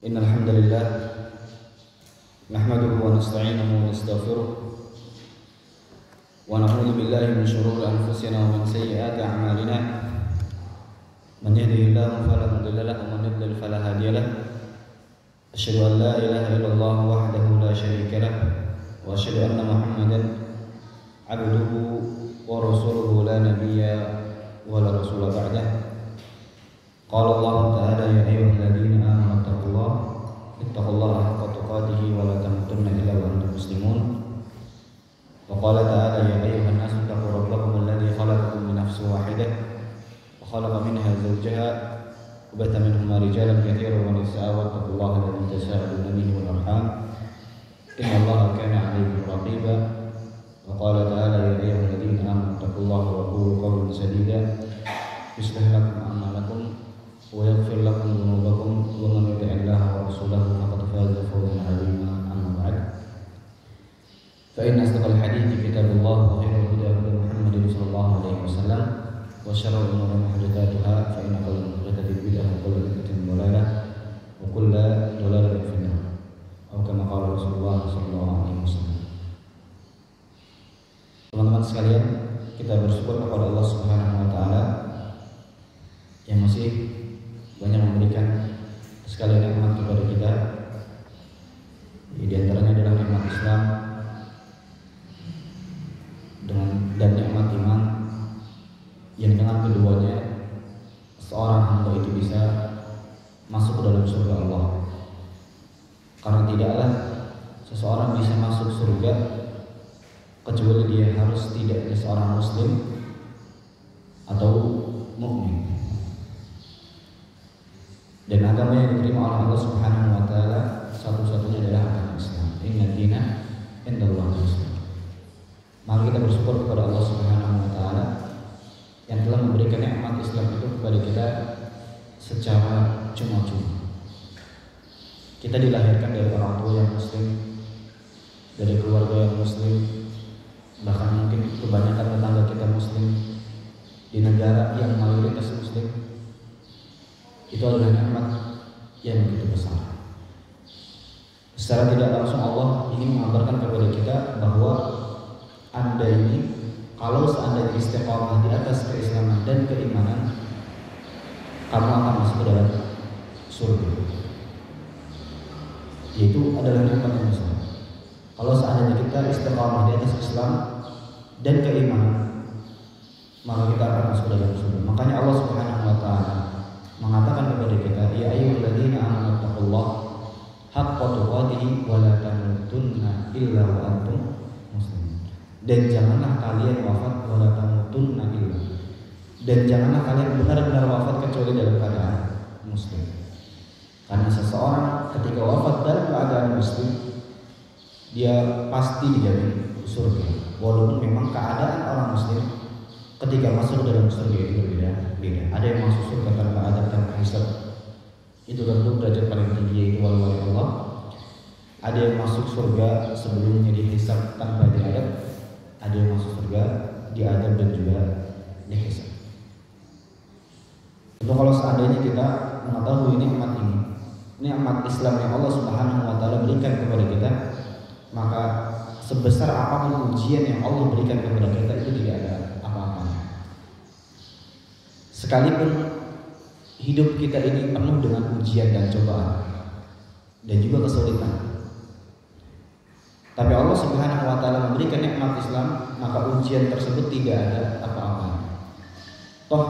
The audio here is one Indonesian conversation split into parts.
Innal hamdalillah nahmaduhu wa nasta'inuhu wa nastaghfiruh wa na'udzu billahi min shururi anfusina wa min sayyiati a'malina. Man yahdihillahu fala mudilla lahu wa man yudlil fala hadiya lahu. Asyhadu an la ilaha illallah wahdahu la syarika lahu wa asyhadu anna Muhammadan 'abduhu wa rasuluhu la nabiyya wa la rasula ba'dahu. Qala Allah ta'ala ya ayyuhalladzina amanu ittaqullaha haqqa tuqatih wa la tamutunna illa wa antum muslimun. Wa qala ta'ala ya ayyuhan nasu ittaqu rabbakum alladzi khalaqakum min nafsin wahidah wa khalaqa minha zawjaha wa batha minhuma rijalan katsiran wa nisaa'a wattaqullaha alladzi tasaaluna bihi wal arham innallaha kana 'alaykum raqiba. Wa qala ta'ala ya ayyuhalladzina amanu ittaqullaha wa qulu qawlan sadida yuslih lakum a'malakum wa yaghfir lakum dhunubakum wa man yuti'illaha wa rasulahu faqad faza fawzan 'azima. Amma ba'd, fa inna asdaqal hadithi kitabullah wa khairal huda huda Muhammadin sallallahu alaihi wasallam wa syarrul umuri muhdatsatuha fa inna kulla muhdatsatin bid'ah wa kulla bid'atin dhalalah wa kulla dhalalatin fin nar. Atau kama qala Rasulullah sallallahu alaihi wasallam. Teman-teman sekalian, kita bersyukur kepada Allah Subhanahu wa taala yang masih banyak memberikan sekali nikmat kepada kita. Di antaranya adalah nikmat Islam dan nikmat iman, yang dengan keduanya seorang hamba itu bisa masuk ke dalam surga Allah. Karena tidaklah seseorang bisa masuk surga kecuali dia harus tidaknya seorang muslim atau mukmin. Dan agama yang diterima oleh Allah Subhanahu wa taala satu-satunya adalah agama Islam. Inna dina indallahi Islam. Maka kita bersyukur kepada Allah Subhanahu wa taala yang telah memberikan nikmat Islam itu kepada kita secara cuma-cuma. Kita dilahirkan dari orang tua yang muslim, dari keluarga yang muslim, bahkan mungkin kebanyakan tetangga kita muslim, di negara yang mayoritas muslim. Itu adalah nikmat yang begitu besar. Secara tidak langsung Allah ingin mengabarkan kepada kita bahwa Anda ini kalau seandainya istiqamah di atas keislaman dan keimanan, kamu akan masuk ke dalam surga. Yaitu adalah nikmat yang besar. Kalau seandainya kita istiqamah di atas Islam dan keimanan, maka kita akan masuk ke dalam surga. Makanya Allah Subhanahu wa taala mengatakan kepada kita, ya ayyuhalladzina amanu taqullaha haqqa tuqatih wa la tamutunna illa wa antum muslimun. Dan janganlah kalian wafat wa la tamutunna illa. Dan janganlah kalian benar-benar wafat kecuali dalam keadaan muslim. Karena seseorang ketika wafat dalam keadaan muslim, dia pasti dijamin surga. Walaupun memang keadaan orang muslim ketika masuk dalam surga itu berbeda. Ada yang masuk surga tanpa adab, tanpa hisab, itu tentu derajat paling tinggi, yaitu wali-wali Allah. Ada yang masuk surga sebelumnya dihisab tanpa diadab. Ada yang masuk surga diadab dan juga dihisab. Itu kalau seandainya kita mengetahui nikmat ini, nikmat Islam yang Allah Subhanahu wa taala berikan kepada kita, maka sebesar apapun ujian yang Allah berikan kepada kita itu tidak ada apa-apanya. Sekalipun hidup kita ini penuh dengan ujian dan cobaan dan juga kesulitan, tapi Allah Subhanahu wa taala memberikan nikmat Islam, maka ujian tersebut tidak ada apa-apanya. Toh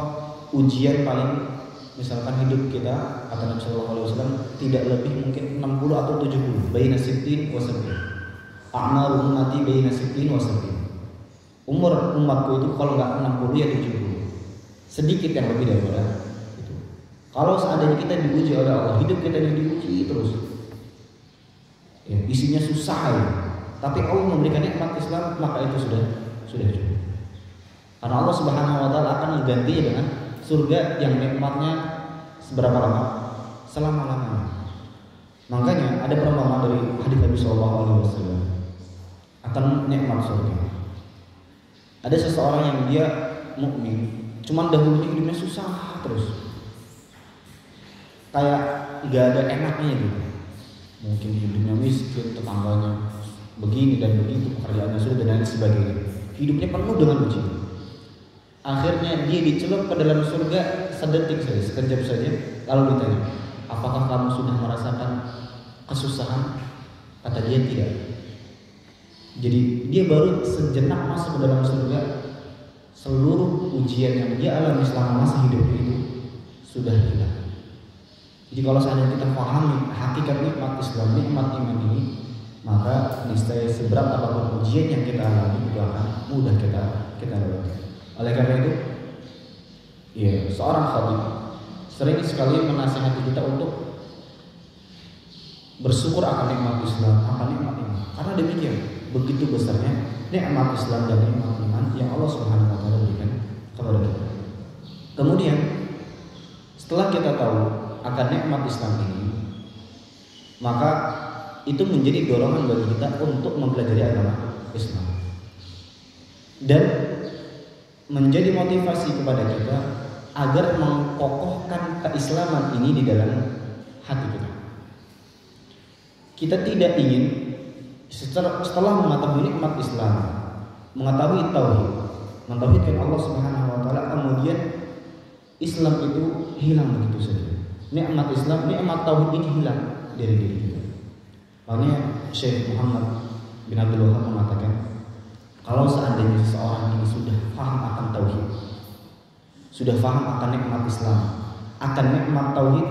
ujian paling, misalkan hidup kita, kata Nabi sallallahu alaihi wasallam, tidak lebih mungkin 60 atau 70, baina sittin wa sab'in. A'maru ummati baina sittin wa sab'in. Umur umatku itu kalau enggak 60 ya 70. Sedikit yang lebih daripada itu. Kalau seandainya kita diuji oleh Allah, hidup kita diuji terus, ya, isinya susah ya. Tapi Allah memberikan nikmat Islam, maka itu sudah cukup. Karena Allah Subhanahu wa taala akan menggantinya dengan surga yang nikmatnya seberapa lama? Selama-lamanya. Makanya ada perumpamaan dari hadis Nabi sallallahu alaihi wasallam akan nikmat surga. Ada seseorang yang dia mukmin, cuman dahulunya hidupnya susah terus. Kayak nggak ada enaknya gitu. Mungkin hidupnya miskin, tetangganya begini dan begitu, pekerjaannya sudah dan lain sebagainya. Hidupnya penuh dengan ujian. Akhirnya dia dicelup ke dalam surga sedetik saja, sekejap saja. Lalu ditanya, apakah kamu sudah merasakan kesusahan? Kata dia tidak. Jadi dia baru sejenak masuk ke dalam surga, seluruh ujian yang dia alami selama masa hidupnya itu sudah hilang. Jadi kalau seandainya kita pahami hakikat nikmat Islam, nikmat iman ini, maka niscaya seberat apapun ujian yang kita alami itu akan mudah kita lewati. Oleh karena itu, ya, seorang khatib sering sekali menasihati kita untuk bersyukur akan nikmat Islam, akan nikmat iman. Karena demikian, begitu besarnya nikmat Islam dan nikmat iman yang Allah Subhanahu wa taala berikan kepada kita. Kemudian setelah kita tahu akan nikmat Islam ini, maka itu menjadi dorongan bagi kita untuk mempelajari agama Islam dan menjadi motivasi kepada kita agar mengkokohkan keislaman ini di dalam hati kita. Kita tidak ingin setelah mengetahui nikmat Islam, mengetahui tauhid, mentauhidkan Allah Subhanahu wa taala, kemudian Islam itu hilang begitu saja. Nikmat Islam, nikmat tauhid ini hilang dari diri kita. Makanya Syekh Muhammad bin Abdul Wahab mengatakan, kalau seandainya seseorang ini sudah paham akan tauhid, sudah paham akan nikmat Islam, akan nikmat tauhid,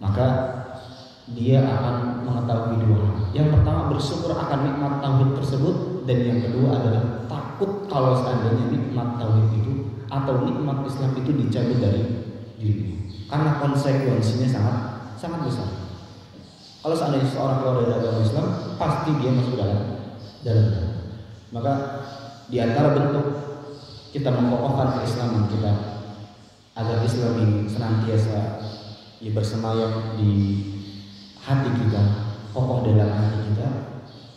maka dia akan mengetahui dua hal. Yang pertama, bersyukur akan nikmat tauhid tersebut, dan yang kedua adalah takut kalau seandainya nikmat tauhid itu atau nikmat Islam itu dicabut dari dirinya. Karena konsekuensinya sangat besar. Kalau seandainya seorang keluar dari agama Islam, pasti dia masuk dalam. Maka di antara bentuk kita mengokohkan keislaman kita agar Islam ini senantiasa bersemayam di hati kita, kokoh dalam hati kita,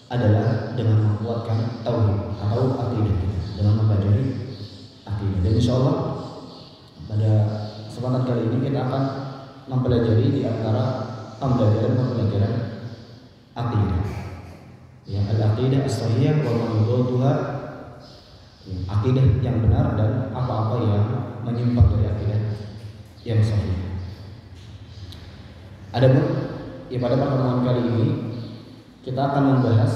adalah dengan menguatkan tauhid atau akidah kita, dengan mempelajari akidah. Dan insyaallah pada kesempatan kali ini kita akan mempelajari di antara pembelajaran akidah. Ya, al-aqidah as-sahihah wa mawdu'uha, akidah yang benar dan apa-apa yang menyimpang dari akidah yang sahih. Adapun pada pertemuan kali ini kita akan membahas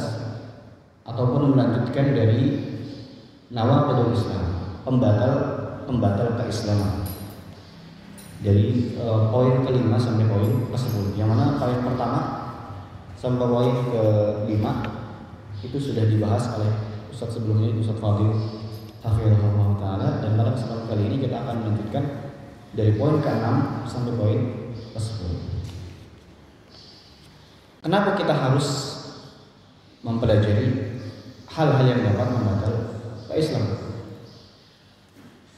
ataupun melanjutkan dari nawaqidul Islam, pembatal keislaman. Dari poin ke-5 sampai poin ke-10. Yang mana poin pertama sampai poin ke-5 itu sudah dibahas oleh Ustaz sebelumnya, Ustaz Fadil hafizahullah taala, dan pada kesempatan kali ini kita akan melanjutkan dari poin ke-6 sampai poin ke-10. Kenapa kita harus mempelajari hal-hal yang dapat membatal keislaman?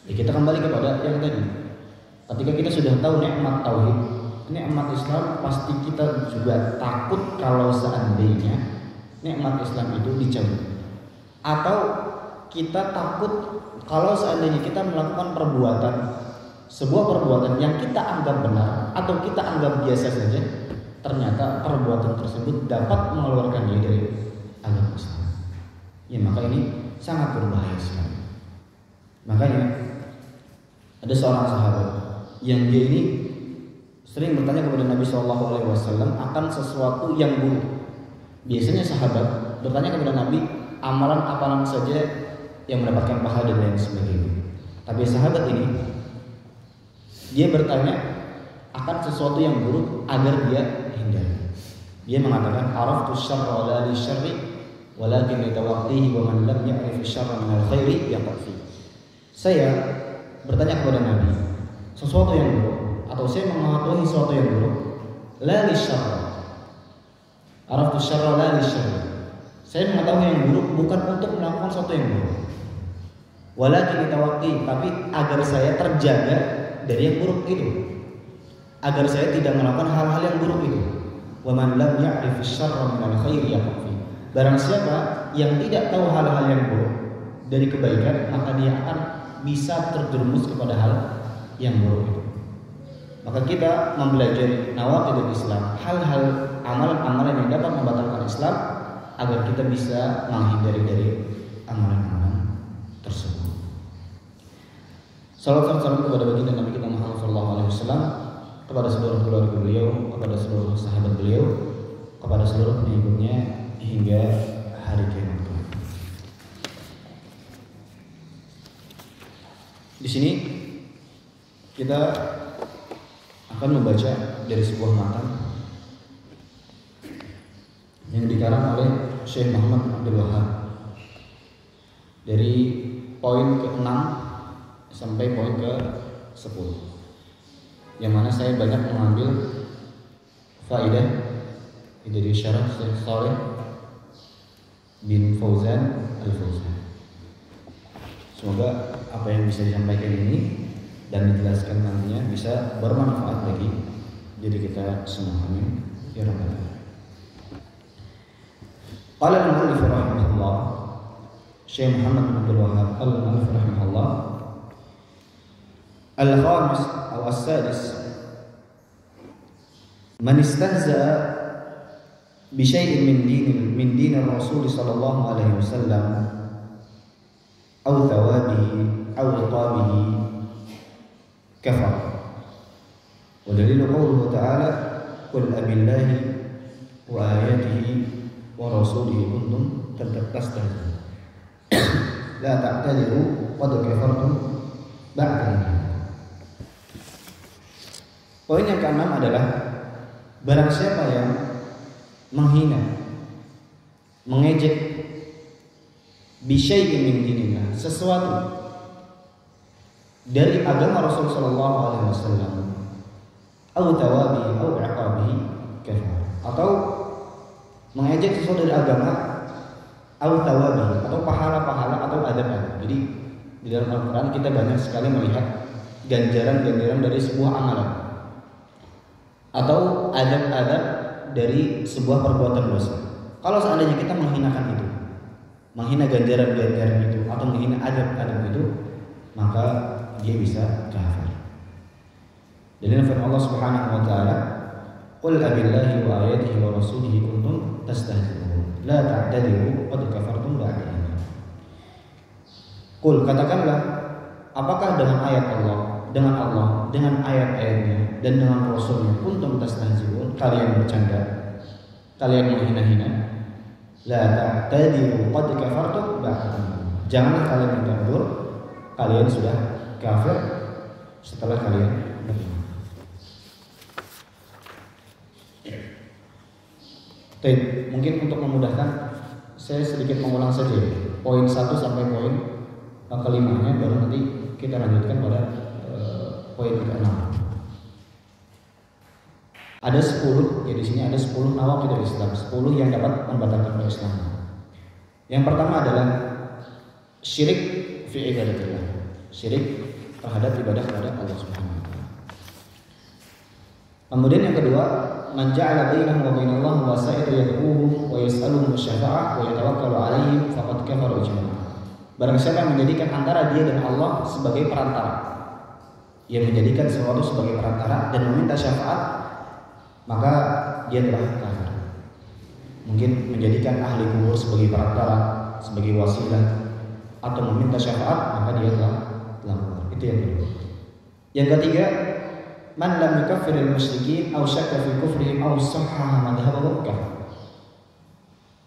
Ya, kita kembali kepada yang tadi. Ketika kita sudah tahu nikmat tauhid, nikmat Islam, pasti kita juga takut kalau seandainya nikmat Islam itu dicabut. Atau kita takut kalau seandainya kita melakukan sebuah perbuatan yang kita anggap benar atau kita anggap biasa saja, ternyata perbuatan tersebut dapat mengeluarkan dia dari agama Islam. Ya, maka ini sangat berbahaya sekali. Makanya ada seorang sahabat yang dia ini sering bertanya kepada Nabi SAW akan sesuatu yang buruk. Biasanya sahabat bertanya kepada Nabi amalan-amalan saja yang mendapatkan pahala dan lain sebagainya. Tapi sahabat ini dia bertanya akan sesuatu yang buruk agar dia hindari. Dia mengatakan araftu syarra la li syarri walakin li tawaqqihi wa man lam ya'rif syarra min al-khairi yaqfi. Saya bertanya kepada Nabi sesuatu yang buruk, atau saya mengetahui sesuatu yang buruk, la li syarra. Araftu syarra la li syarri. Saya mengetahui yang buruk bukan untuk melakukan sesuatu yang buruk, walakin li tawaqqihi, tapi agar saya terjaga dari yang buruk itu, agar saya tidak melakukan hal-hal yang buruk itu. Wa man lam ya'rif syarra min al-khairi yaqfi. Barang siapa yang tidak tahu hal-hal yang buruk dari kebaikan, maka dia akan bisa terjerumus kepada hal yang buruk itu. Maka kita mempelajari nawaqidul Islam, hal-hal amalan-amalan yang dapat membatalkan Islam, agar kita bisa menghindari dari amalan-amalan tersebut. Salawat dan salam kepada baginda Nabi kita Muhammad SAW, kepada seluruh keluarga beliau, kepada seluruh sahabat beliau, kepada seluruh pengikutnya hingga hari kiamat. Di sini kita akan membaca dari sebuah matan yang dikarang oleh Syekh Muhammad Abdul Wahab dari poin ke-6 sampai poin ke-10, yang mana saya banyak mengambil faedah dari syarah Syekh Shalih bin Fauzan Al-Fauzan. Semoga apa yang bisa disampaikan ini dan dijelaskan nantinya bisa bermanfaat bagi diri kita semua. Amin ya rabbal alamin. Qala al-mu'allif rahimahullah, Syekh Muhammad bin Abdul Wahhab al-mu'allif rahimahullah, al-khamis atau as-sadis, man istahza'a bi syai'in min din Rasul sallallahu alaihi wasallam aw thawabihi aw iqabihi kafar. Wa dalilu qawluhu ta'ala qul abillahi wa ayatihi wa rasulihi kuntum tastahzi'un la ta'tadiru qad kafartum ba'da iman. Poin yang ke-6 adalah barang siapa yang menghina, mengejek bisyai'in min dinillah, sesuatu dari agama Rasul sallallahu alaihi wasallam, atau tawabi atau iqabi kafar, atau mengejek sesuatu dari agama, atau tawabi atau pahala-pahala atau adab-adab. Jadi di dalam Al-Qur'an kita banyak sekali melihat ganjaran-ganjaran dari sebuah amalan atau adab-adab dari sebuah perbuatan dosa. Kalau seandainya kita menghinakan itu, menghina ganjaran-ganjaran itu atau menghina adab-adab itu, maka dia bisa kafir. Dalil firman Allah Subhanahu wa taala, "Qul abillahi wa ayatihi wa rasulihi kuntum tastahzi'un la ta'tadiru qad kafartum ba'da iman." Qul, katakanlah, apakah dengan ayat Allah, dengan ayat-ayatnya dan dengan rasulnya kuntum tastahzi'un, kalian bercanda, kalian menghina-hina? La ta'tadiru qad kafartum ba'da iman. Janganlah kalian minta udzur, kalian sudah kafir setelah kalian beriman. Mungkin untuk memudahkan saya sedikit mengulang saja poin 1 sampai poin ke-5-nya, baru nanti kita lanjutkan pada poin ke-6. Ada 10, ya di sini ada 10 nawaqidul Islam, 10 yang dapat membatalkan Islam. Yang pertama adalah syirik fi ibadatillah, syirik terhadap ibadah kepada Allah Subhanahu wa taala. Kemudian yang kedua, man ja'ala bainahu wa bainallahi wasa'ita yad'uuhum wa yas'aluhum syafa'ah wa yatawakkalu 'alaihim faqad kafara ijma'an. Barang siapa yang menjadikan antara dia dan Allah sebagai perantara, yang menjadikan sesuatu sebagai perantara dan meminta syafaat, maka dia telah kafir. Mungkin menjadikan ahli kubur sebagai perantara, sebagai wasilah, atau meminta syafaat, maka dia telah kafir. Itu yang kedua. Yang ketiga, man lam yukaffiril musyrikin aw syakka fi kufrihim aw sahhaha madhhabahu kafir.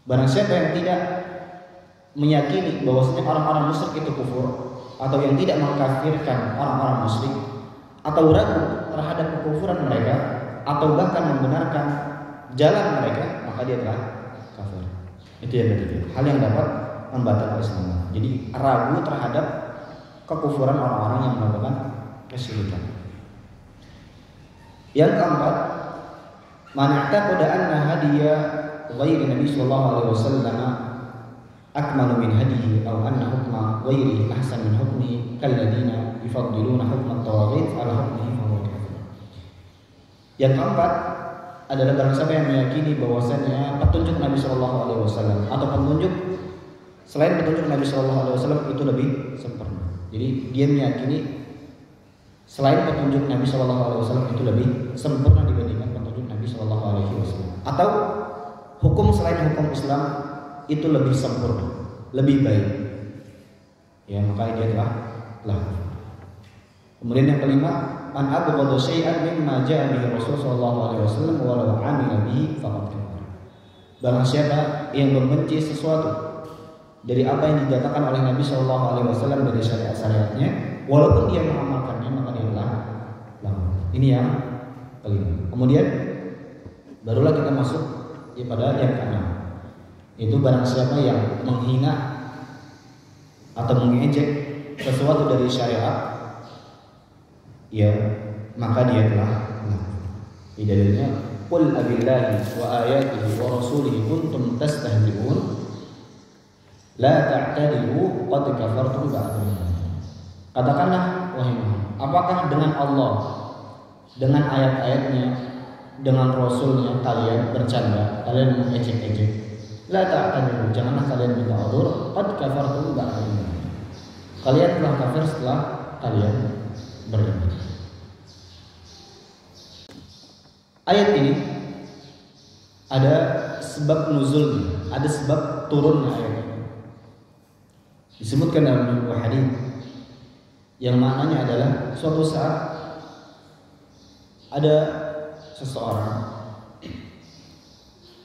Barang siapa yang tidak meyakini bahwasanya orang-orang musyrik itu kufur, atau yang tidak mengkafirkan orang-orang musyrik, atau ragu terhadap kekufuran mereka, atau bahkan membenarkan jalan mereka, maka dia telah kafir. Itu yang ketiga, hal yang dapat membatalkan Islam. Jadi ragu terhadap kekufuran orang-orang yang melakukan kesyirikan. Yang keempat, man i'taqada anna hadiya ghairi Nabi sallallahu alaihi wasallam akmalu min hadihi aw anna hukma ghairi ahsan min hukmihi kalladina yufaddiluna hukma at-tawaghit ala hukmihi fa huwa kafir. Yang keempat adalah barang siapa yang meyakini bahwasanya petunjuk Nabi sallallahu alaihi wasallam atau petunjuk selain petunjuk Nabi sallallahu alaihi wasallam itu lebih sempurna. Jadi dia meyakini selain petunjuk Nabi SAW itu lebih sempurna dibandingkan petunjuk Nabi SAW, atau hukum selain hukum Islam itu lebih sempurna, lebih baik, ya maka dia telah. Kemudian yang kelima, an abghadu syai'an mimma ja'a bihi Rasul sallallahu alaihi wasallam walau 'amila bihi faqad kafar. Barang siapa yang membenci sesuatu dari apa yang dinyatakan oleh Nabi sallallahu alaihi wasallam dari syariat-syariatnya, walaupun dia mengamalkannya, maka dia telah melanggar. Ini yang kelima. Kemudian barulah kita masuk pada yang keenam. Itu barang siapa yang menghina atau mengejek sesuatu dari syariat, ya maka dia telah melanggar. Dalilnya qul abillahi wa ayatihi wa rasulihi kuntum tastahzi'un la ta'tadiru qad kafartum ba'da iman. Katakanlah wahai Muhammad, apakah dengan Allah, dengan ayat-ayatnya, dengan Rasulnya kalian bercanda, kalian mengejek-ejek? La ta'tadiru, janganlah kalian minta udzur, qad kafartum ba'da iman. Kalian telah kafir setelah kalian beriman. Ayat ini ada sebab nuzulnya, ada sebab turunnya ayat ini. Disebutkan dalam sebuah hadis yang maknanya adalah suatu saat ada seseorang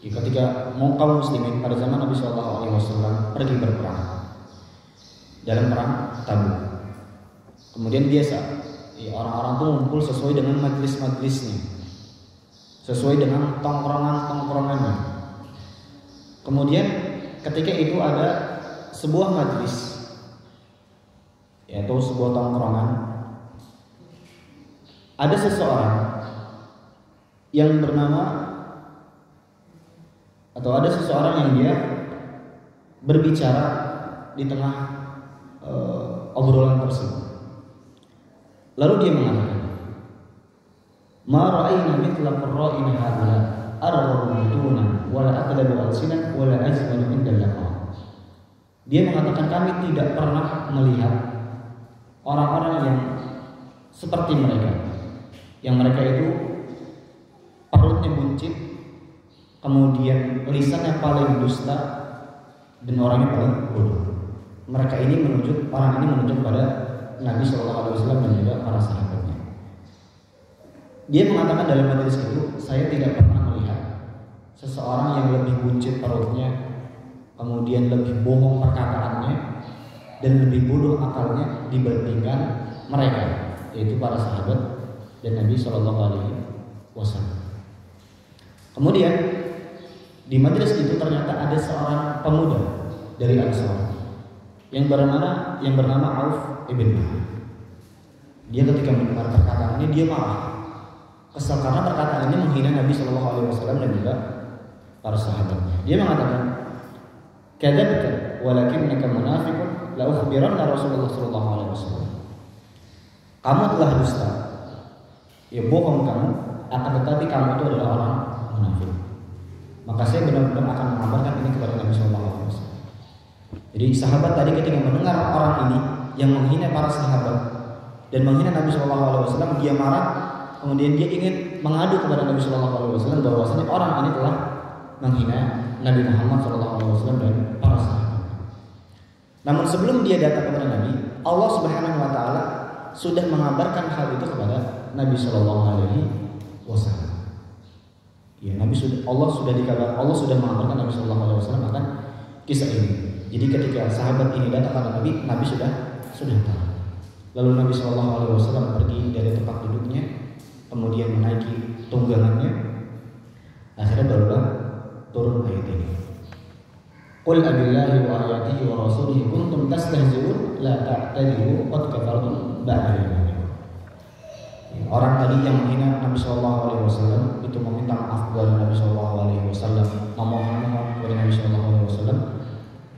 ketika kaum muslimin pada zaman Nabi SAW pergi berperang dalam perang Tabuk. Kemudian biasa orang-orang itu ngumpul sesuai dengan majelis-majelisnya, sesuai dengan tongkrongan-tongkrongannya. Kemudian ketika itu ada sebuah majelis, yaitu sebuah tongkrongan, ada seseorang yang bernama, atau ada seseorang yang dia berbicara di tengah obrolan tersebut. Lalu dia mengatakan, ma ra'ayna mithla qurra'ina haula arghubuna wa la aqdabu al-sinan wa la ajmalu inda Allah. Dia mengatakan, kami tidak pernah melihat orang-orang yang seperti mereka, yang mereka itu perutnya buncit, kemudian lisannya paling dusta, dan orangnya paling bodoh. Mereka ini orang ini menunjuk pada Nabi SAW dan juga para sahabatnya. Dia mengatakan dalam majelis itu, saya tidak pernah melihat seseorang yang lebih buncit perutnya, kemudian lebih bohong perkataannya, dan lebih bodoh akalnya dibandingkan mereka, yaitu para sahabat dan Nabi SAW. Kemudian di majelis itu ternyata ada seorang pemuda dari Ansar yang bernama Auf ibn Malik. Dia ketika mendengar perkataan ini, dia marah, kesal karena perkataan ini menghina Nabi SAW dan juga para sahabatnya. Dia mengatakan, kadzabta walakinnaka munafiqun la ukhbiranna Rasulullah SAW. Kamu telah dusta, ya bohong kamu, akan tetapi kamu itu adalah orang munafik. Maka saya benar-benar akan mengabarkan ini kepada Nabi SAW. Jadi sahabat tadi ketika mendengar orang ini yang menghina para sahabat dan menghina Nabi SAW, dia marah. Kemudian dia ingin mengadu kepada Nabi SAW bahwasanya orang ini telah menghina Nabi Muhammad SAW dan para sahabat. Namun sebelum dia datang kepada Nabi, Allah Subhanahu Wa Taala sudah mengabarkan hal itu kepada Nabi SAW. Ya, Allah sudah mengabarkan Nabi SAW akan kisah ini. Jadi ketika sahabat ini datang kepada Nabi, Nabi sudah tahu. Lalu Nabi SAW pergi dari tempat duduknya, kemudian menaiki tunggangannya. Akhirnya barulah turun ayat ini. Qul abillahi wa ayatihi wa rasulihi kuntum tastahzi'un la ta'tadiru qad kafartum ba'da imanikum. Orang tadi yang menghina Nabi SAW itu meminta maaf kepada Nabi SAW, memohon kepada Nabi SAW,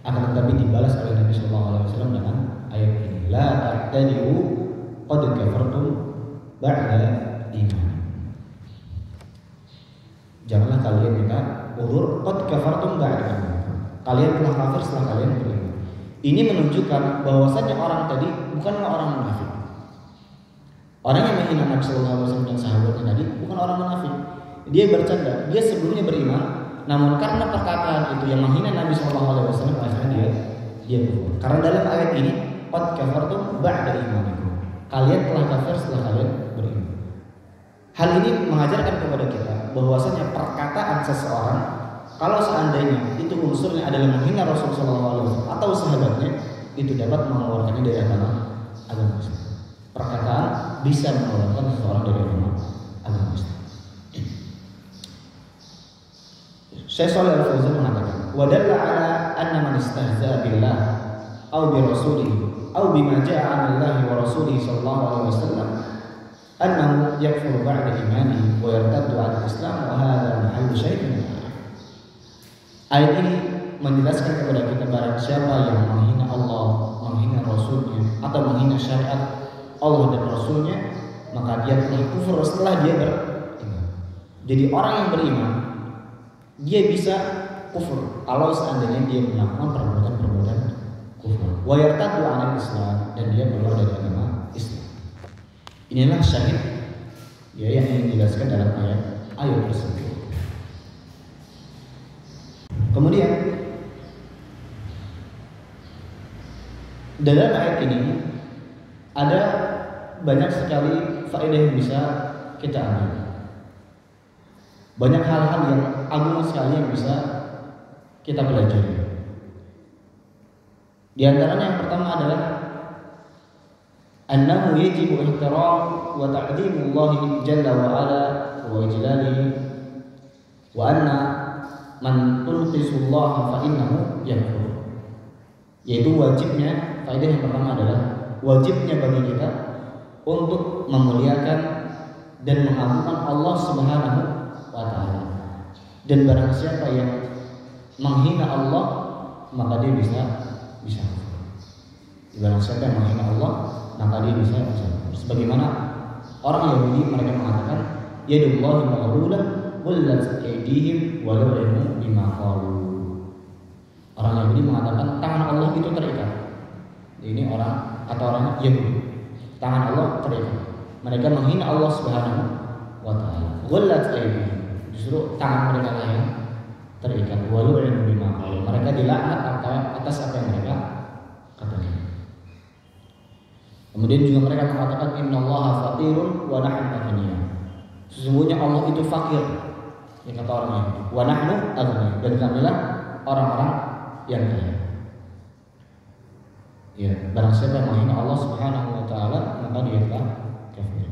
akan tetapi dibalas oleh Nabi SAW dengan ayat ini, la ta'tadiru qad kafartum ba'da iman. Janganlah kalian minta udzur, qad kafartum ba'da iman. Kalian telah kafir setelah kalian beriman. Ini menunjukkan bahwasanya orang tadi bukanlah orang munafik. Orang yang menghina Nabi sallallahu alaihi wasallam dan sahabatnya tadi bukan orang munafik. Dia bercanda, dia sebelumnya beriman, namun karena perkataan itu yang menghina Nabi sallallahu alaihi wasallam akhirnya dia kufur. Karena dalam ayat ini, qad kafartum ba'da imanikum. Kalian telah kafir setelah kalian beriman. Hal ini mengajarkan kepada kita bahwasanya perkataan seseorang kalau seandainya itu unsurnya adalah menghina Rasulullah SAW atau sahabatnya, itu dapat mengeluarkannya dari agama Islam. Perkataan bisa mengeluarkan seseorang dari agama Islam. Syekh Shalih Al Fauzan mengatakan, "Wa dalla 'ala anna man istahza'a billah aw bi rasulihi aw bima ja'a 'an Allah wa rasulihi sallallahu alaihi wasallam annahu yakfuru ba'da imanihi wa yartaddu 'an al-Islam wa hadha mahallu syai'in." Ayat ini menjelaskan kepada kita barang siapa yang menghina Allah, menghina Rasulnya, atau menghina syariat Allah dan Rasulnya, maka dia telah kufur setelah dia beriman. Jadi orang yang beriman, dia bisa kufur kalau seandainya dia melakukan perbuatan-perbuatan kufur. Wa yartaddu 'anil Islam, dan dia keluar dari agama Islam. Inilah syahid ya yang dijelaskan dalam ayat tersebut. Kemudian dalam ayat ini ada banyak sekali faedah yang bisa kita ambil. Banyak hal-hal yang agung sekali yang bisa kita pelajari. Di antaranya yang pertama adalah annahu yajibu ihtiram wa ta'dhimullah jalla wa ala wa ijlalihi wa anna man tulqisullaha fa innahu yakfur. Yaitu wajibnya, faedah yang pertama adalah wajibnya bagi kita untuk memuliakan dan mengagungkan Allah Subhanahu wa ta'ala. Dan barang siapa yang menghina Allah, maka dia bisa kufur. Barang siapa yang menghina Allah, maka dia bisa kufur. Sebagaimana orang Yahudi, mereka mengatakan yadullahi maghlullah wallat aydihim wa lu'inu bima qalu. Orang Yahudi mengatakan tangan Allah itu terikat. Ini kata orang Yahudi, tangan Allah terikat. Mereka menghina Allah Subhanahu wa ta'ala. Wallat aydihim, justru tangan mereka lah yang terikat. Wa lu'inu bima qalu. Mereka dilaknat atas apa yang mereka katakan. Kemudian juga mereka mengatakan innallaha faqirun wa nahnu aghniya. Sesungguhnya Allah itu fakir, yang kata orang Yahudi. Wa nahnu aghniya, dan kamilah orang-orang yang kaya. Ya, barang siapa yang menghina Allah Subhanahu wa ta'ala, maka dia telah kafir.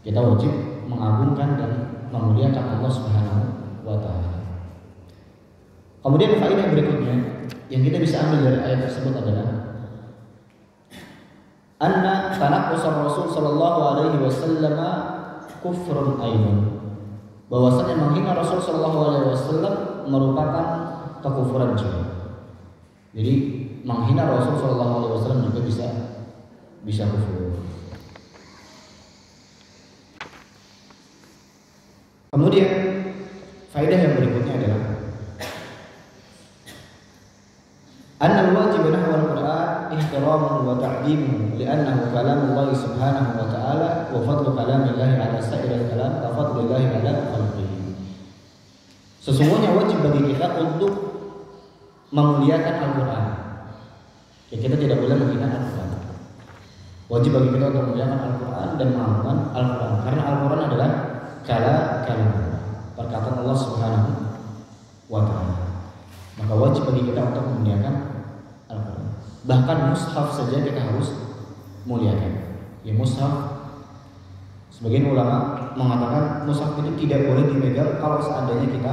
Kita wajib mengagungkan dan memuliakan Allah Subhanahu wa ta'ala. Kemudian faedah berikutnya yang kita bisa ambil dari ayat tersebut adalah anna tanaqqus Rasul sallallahu alaihi wasallam kufrun aidan. Bahwasanya menghina Rasul sallallahu alaihi wasallam merupakan kekufuran juga. Jadi menghina Rasul sallallahu alaihi wasallam juga bisa kufur. Kemudian faedah yang berikutnya adalah annal wajib nahwa al-Qur'an ihtiramuhu wa ta'dhimuhu li'annahu kalamullah subhanahu wa ta'ala wa fadlu kalamillahi 'ala sa'iril kalam ka fadlillahi 'ala khalqihi. Sesungguhnya wajib bagi kita untuk memuliakan Al-Qur'an. Ya, kita tidak boleh menghina Al-Qur'an. Wajib bagi kita untuk memuliakan Al-Qur'an dan mengagungkan Al-Qur'an, karena Al-Qur'an adalah kalam perkataan Allah Subhanahu wa ta'ala. Maka wajib bagi kita untuk memuliakan Al-Quran. Bahkan mushaf saja kita harus muliakan. Ya, mushaf, sebagian ulama mengatakan mushaf itu tidak boleh dipegang kalau seandainya kita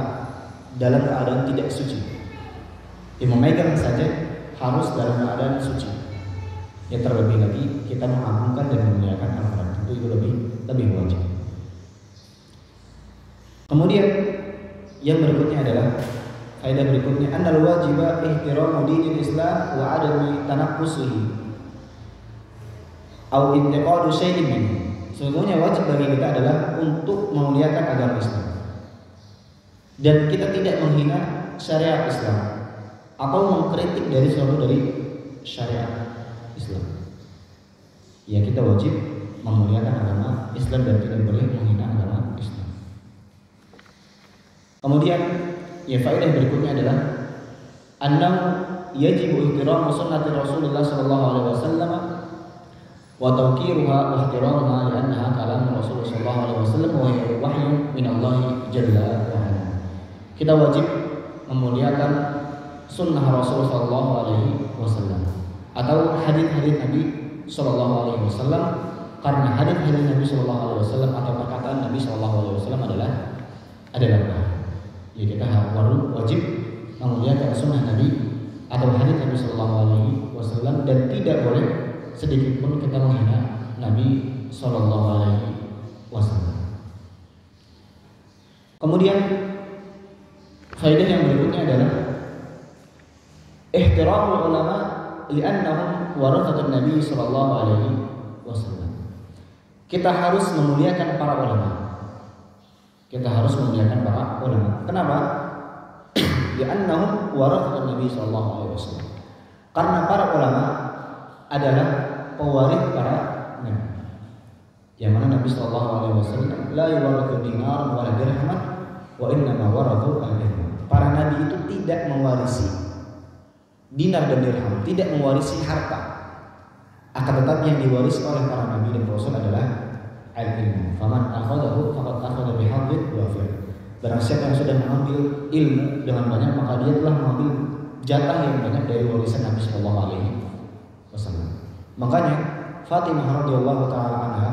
dalam keadaan tidak suci. Ya, memegang saja harus dalam keadaan suci. Ya, terlebih lagi kita mengagungkan dan memuliakan Al-Quran, itu lebih wajib. Kemudian yang berikutnya adalah faedah berikutnya, annal wajiba ihtiramu dinil Islam wa adami tanaqqusihi au intiqadu syai'in minhu. Sesungguhnya wajib bagi kita adalah untuk memuliakan agama Islam, dan kita tidak menghina syariat Islam atau mengkritik dari sesuatu dari syariat Islam. Ya, kita wajib memuliakan agama Islam dan tidak boleh menghina agama Islam. Kemudian faedah berikutnya adalah annahu yajibu ihtiramu sunnati Rasulullah sallallahu alaihi wasallam wa tawqiruha wa ihtiramuha li'annaha kalam Rasulullah sallallahu alaihi wasallam wa wahyu min Allah jalla wa ala. Kita wajib memuliakan sunnah Rasulullah sallallahu alaihi wasallam atau hadis-hadis Nabi sallallahu alaihi wasallam, karena hadis-hadis Nabi sallallahu alaihi wasallam atau perkataan Nabi sallallahu alaihi wasallam adalah wahyu. Jadi kita wajib memuliakan sunnah Nabi atau hadis Nabi sallallahu alaihi wasallam dan tidak boleh sedikit pun kita menghina Nabi sallallahu alaihi wasallam. Kemudian faedah yang berikutnya adalah ihtiramul ulama li'annahum warathatun Nabi sallallahu alaihi wasallam. Kita harus memuliakan para ulama. Kenapa? Li'annahum warathatun Nabi sallallahu alaihi wasallam. Karena para ulama adalah pewaris para nabi. Yang mana Nabi sallallahu alaihi wasallam la yuwarithu dinar wa la dirham wa innama warathu al-ilm. Para nabi itu tidak mewarisi dinar dan dirham, tidak mewarisi harta. Akan tetapi yang diwarisi oleh para nabi dan rasul adalah al-ilmu. Faman akhadahu faqad akhadha bihadzin wafir. Barang siapa yang sudah mengambil ilmu dengan banyak, maka dia telah mengambil jatah yang banyak dari warisan Nabi sallallahu alaihi wasallam. Makanya Fatimah radhiyallahu taala anha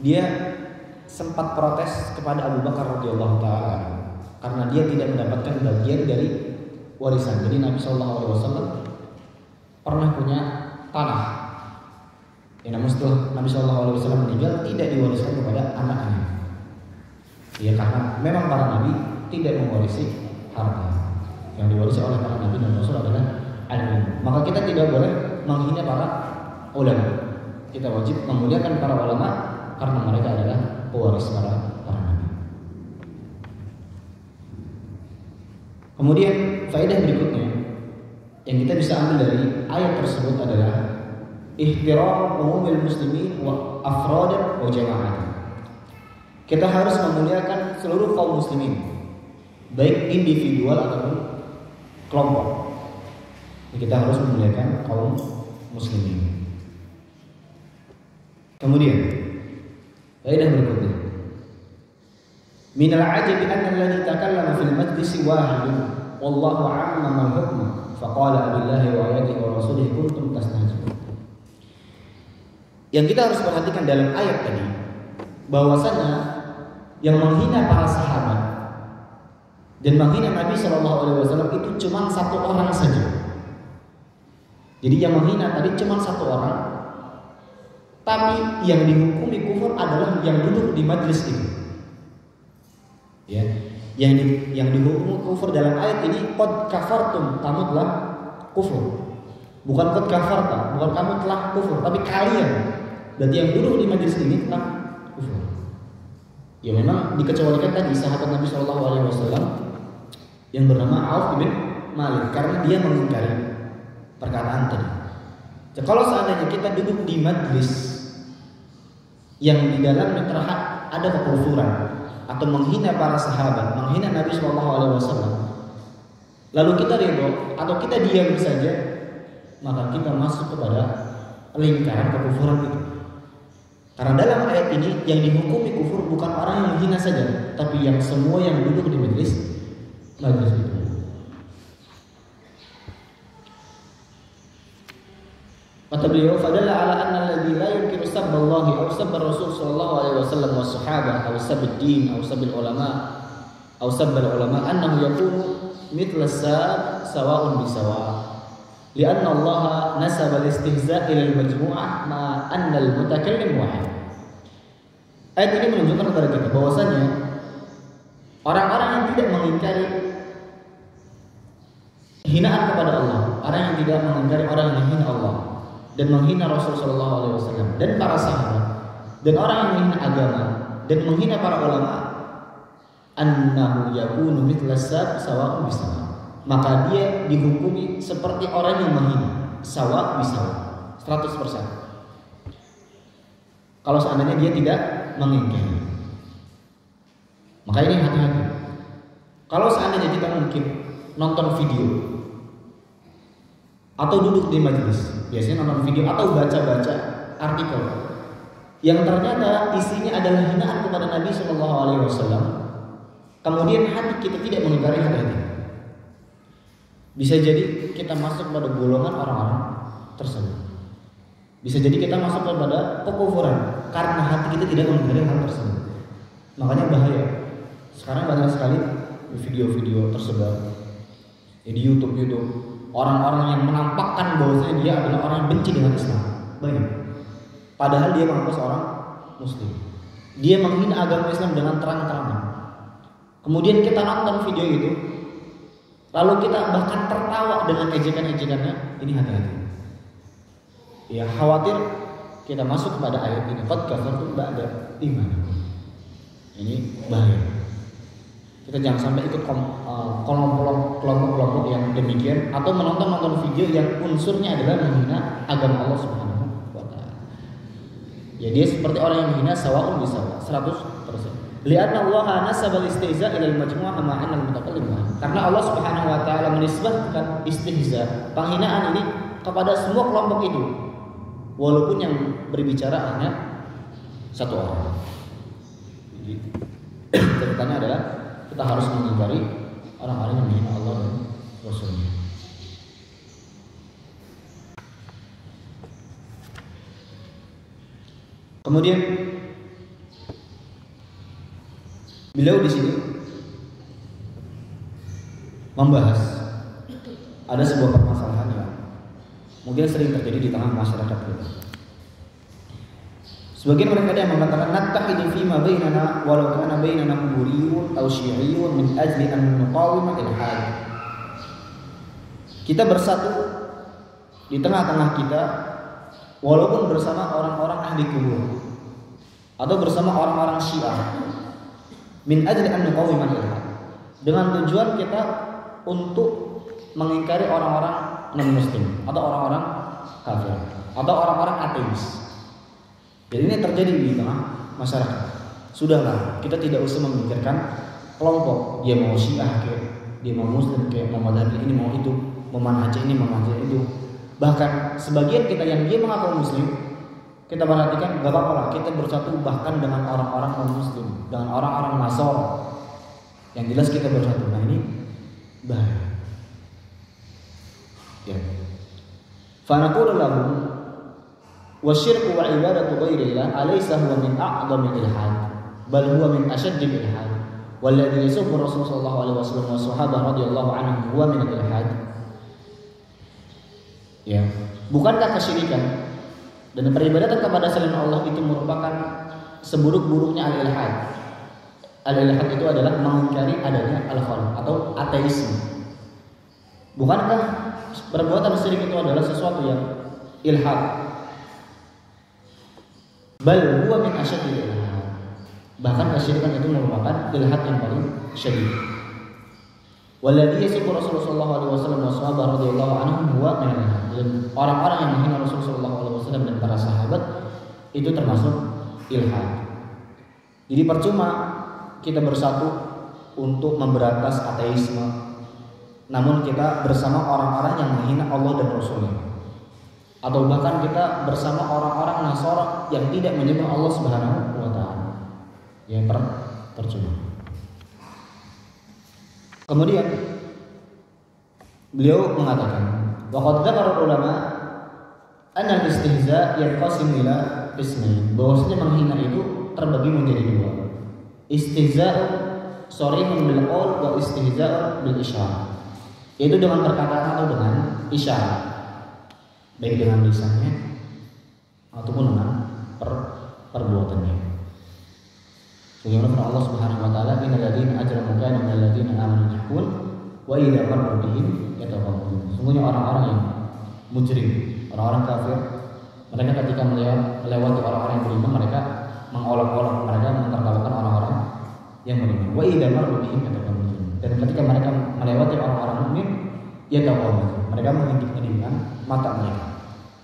dia sempat protes kepada Abu Bakar radhiyallahu taala karena dia tidak mendapatkan bagian dari warisan. Jadi Nabi sallallahu alaihi wasallam pernah punya tanah. Namun setelah Nabi sallallahu alaihi wasallam meninggal tidak diwariskan kepada anaknya. Ya, karena memang para nabi tidak mewarisi harta. Yang diwarisi oleh para nabi dan rasul adalah ilmu. Maka kita tidak boleh menghina para ulama. Kita wajib memuliakan para ulama karena mereka adalah pewaris para nabi. Kemudian faedah berikutnya yang kita bisa ambil dari ayat tersebut adalah ihtiram umumil muslimin wa afradan wa jama'ah. Kita harus memuliakan seluruh kaum muslimin, baik individual ataupun kelompok. Kita harus memuliakan kaum muslimin. Kemudian faedah berikutnya, minal ajabi anna alladhi takallama fil majlisi wahidun wallahu a'lamu al-hukm faqala billahi wa ayatihi wa rasulihi kuntum tastajibun. Yang kita harus perhatikan dalam ayat tadi, bahwasanya yang menghina para sahabat dan menghina Nabi sallallahu alaihi wasallam itu cuma satu orang saja. Jadi yang menghina tadi cuma satu orang, tapi yang dihukumi kufur adalah yang duduk di majlis itu. Ya, yang dihukumi kufur dalam ayat ini qad kafartum, kamu telah kufur. Bukan qad kafarta, bukan kamu telah kufur, tapi kalian. Berarti yang duduk di majlis ini telah kufur. Ya memang dikecualikan tadi sahabat Nabi sallallahu alaihi wasallam yang bernama Auf bin Malik karena dia mengingkari perkataan tadi. Jadi, kalau seandainya kita duduk di majlis yang di dalamnya ada kekufuran atau menghina para sahabat, menghina Nabi sallallahu alaihi wasallam, lalu kita ridho atau kita diam saja, maka kita masuk kepada lingkaran kekufuran itu. Karena dalam ayat ini yang dihukumi kufur bukan orang yang menghina saja, tapi yang semua yang duduk di majlis itu. Kata beliau, fadalla ala anna alladhi la yunkiru sabba Allahi aw sabba Rasul sallallahu alaihi wasallam was sahabah aw sabba ad-din aw sabba al-ulama annahu yakunu mithla as-sab sawa'un bisawa'. Lianna Allah nasaba al-istihza' ila al-majmu'ah ma anna al-mutakallim wahid. Ayat ini menunjukkan kepada kita bahwasanya orang-orang yang tidak mengingkari hinaan kepada Allah, orang yang tidak mengingkari orang yang menghina Allah dan menghina Rasul sallallahu alaihi wasallam dan para sahabat dan orang yang menghina agama dan menghina para ulama, annahu yakunu mithla as-sab sawa'un bisawa'. Maka dia dihukumi seperti orang yang menghina, sawa bisawa, 100%. kalau seandainya dia tidak mengingkari. Maka ini hati-hati. Kalau seandainya kita mungkin nonton video atau duduk di majelis, biasanya nonton video atau baca-baca artikel yang ternyata isinya adalah hinaan kepada Nabi Shallallahu Alaihi Wasallam, kemudian hati kita tidak mengingkari, hati-hati. Bisa jadi kita masuk pada golongan orang-orang tersebut. Bisa jadi kita masuk kepada kekufuran karena hati kita tidak mengingkari hal tersebut. Makanya bahaya. Sekarang banyak sekali video-video tersebar di YouTube orang-orang yang menampakkan bahwasanya dia adalah orang yang benci dengan Islam. Banyak. Padahal dia mengaku seorang Muslim. Dia menghina agama Islam dengan terang-terangan. Kemudian kita nonton video itu, lalu kita bahkan tertawa dengan ejekan-ejekannya. Ini hati-hati. Ya, khawatir kita masuk kepada ayat ini. Qad kafartum ba'da imanikum. Ini bahaya. Kita jangan sampai ikut kelompok-kelompok yang demikian atau menonton video yang unsurnya adalah menghina agama Allah Subhanahu wa taala. Ya, dia seperti orang yang menghina sawa'un bisawa, 100%. Li'anna Allah nasaba al-istihza' ila al-majmu'ah ma'an al-mutakallim. Karena Allah Subhanahu wa taala menisbahkan istihza, penghinaan ini kepada semua kelompok itu. Walaupun yang berbicara hanya satu orang. Jadi ceritanya adalah kita harus mengingkari orang-orang yang menghina Allah dan Rasulnya. Kemudian beliau di sini membahas ada sebuah permasalahan yang mungkin sering terjadi di tengah masyarakat kita. Sebagian mereka ada yang mengatakan nattahidu fi ma bainana walau kana bainana quburiyun aw syi'iyyun min ajli an nuqawima ilhad. Kita bersatu di tengah-tengah kita walaupun bersama orang-orang ahli kubur atau bersama orang-orang Syiah min ajli an nuqawima ilhad, dengan tujuan kita untuk mengingkari orang-orang non-muslim atau orang-orang kafir atau orang-orang ateis. Jadi ini terjadi di tengah masyarakat. Sudahlah, kita tidak usah memikirkan kelompok. Dia mau Syiah kayak, dia mau Muslim kayak, mau madhab ini, mau itu, mau manhaj ini, mau manhaj itu. Bahkan sebagian kita yang dia mengaku Muslim, kita perhatikan gak apa-apa lah, kita bersatu bahkan dengan orang-orang non-Muslim, dengan orang-orang Nasara. Yang jelas kita bersatu. Nah ini bahaya. Ya. Fa naqulu lahum wasyirku wa ibadatu ghairillah alaysa huwa min a'dhamil ilhad bal huwa min ashaddil ilhad walladhi yasubbu Rasul sallallahu alaihi wasallam wa sahabah radhiyallahu anhum huwa min al-ilhad. Ya, bukankah kesyirikan dan peribadatan kepada selain Allah itu merupakan seburuk-buruknya al-ilhad? Al-ilhad itu adalah mengingkari adanya al-khalq atau ateisme. Bukankah perbuatan syirik itu adalah sesuatu yang ilhad? Bal huwa min asyaddil ilhad. Bahkan kesyirikan itu merupakan ilhad yang paling syadid. Walladhi yasubbu Rasulullah sallallahu alaihi wasallam wa sahabat radhiyallahu anhum huwa min al-ilhad. Dan orang-orang yang menghina Rasulullah sallallahu alaihi wasallam dan para sahabat itu termasuk ilhad. Jadi percuma kita bersatu untuk memberantas ateisme, namun kita bersama orang-orang yang menghina Allah dan Rasulnya, atau bahkan kita bersama orang-orang Nasara yang tidak menyembah Allah Subhanahu wa taala. Yang percuma. Kemudian beliau mengatakan, wa qad dzakara ulama anna al-istihza yanqasimu ila qismain. Bahwasanya menghina itu terbagi menjadi dua. Istihza'un sharihun bil qaul wa istihza'un bil isyarah. Yaitu dengan perkataan atau dengan isyarat, baik dengan lisannya ataupun dengan perbuatannya. Sebagaimana Allah Subhanahu wa taala, innal ladzina ajramu kanu minal ladzina amanu yahun wa idza marru bihim yataqabbalun. Sungguhnya orang-orang yang mujrim, orang-orang kafir, mereka ketika melewati orang-orang yang beriman, mereka mengolok-olok, mereka mentertawakan orang-orang yang beriman. Wa idza marru bihim yataqabbalun. Dan ketika mereka melewati orang-orang mukmin, yataqabbalun, mereka mengintip dengan mata mereka.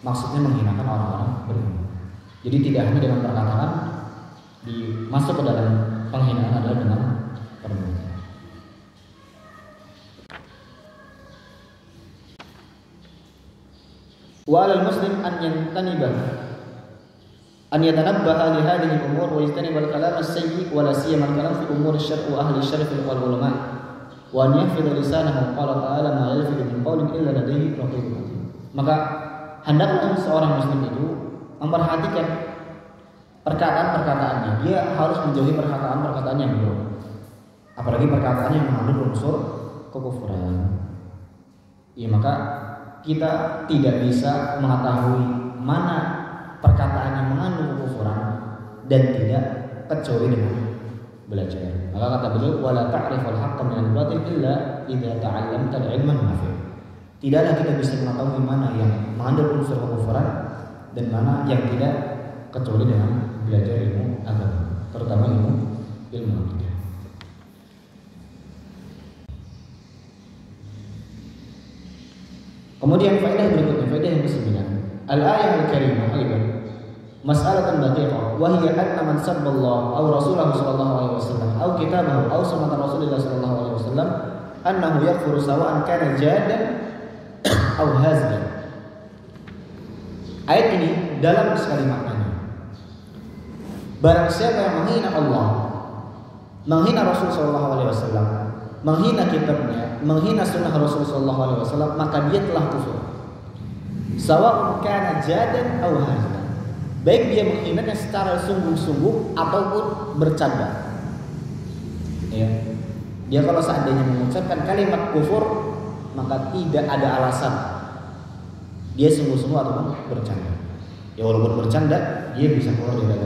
Maksudnya menghinakan orang-orang beriman. Jadi tidak hanya dengan perkataan masuk ke dalam penghinaan adalah dengan perbuatan. Wa 'alal muslim an yatanabbaha li hadhihi al-umur wa yajtaniba al-kalam as-sayyi wa la siyama al-kalam fi umur asy-syar'i wa ahli asy-syar'i wal ulama wa an yahfidha lisanahu qala ta'ala ma yalfidu min qawlin illa ladayhi raqibun atid. Maka hendaklah seorang muslim itu memperhatikan perkataan-perkataannya. Dia harus menjauhi perkataan-perkataan yang buruk, apalagi perkataan yang mengandung unsur kekufuran. Ya, maka kita tidak bisa mengetahui mana perkataan yang mengandung kekufuran dan tidak kecuali dengan belajar. Maka kata beliau, wala ta'riful haqqa minal batil illa idza ta'allamta al-'ilma an-nafi'. Tidaklah kita bisa mengetahui mana yang mengandung unsur kekufuran dan mana yang tidak kecuali dengan belajar ilmu agama, terutama ilmu akidah. Kemudian faedah berikutnya, faedah yang ke-9. Al-ayah al-karimah aidan mas'alatan daqiqah wa hiya anna man sabba Allah aw rasulahu sallallahu alaihi wasallam aw kitabahu aw sunnata Rasulillah sallallahu alaihi wasallam annahu yakfuru sawa'an kana jadan aw hazilan. Ayat ini dalam sekali maknanya. Barang siapa yang menghina Allah, menghina Rasul sallallahu alaihi wasallam, menghina kitabnya, menghina sunnah Rasul sallallahu alaihi wasallam, maka dia telah kufur. Sawa'un kana jadan aw hazilan. Baik dia menghinanya secara sungguh-sungguh ataupun bercanda. Ya. Dia kalau seandainya mengucapkan kalimat kufur, maka tidak ada alasan dia sungguh-sungguh ataupun bercanda. Ya, walaupun bercanda, dia bisa keluar dari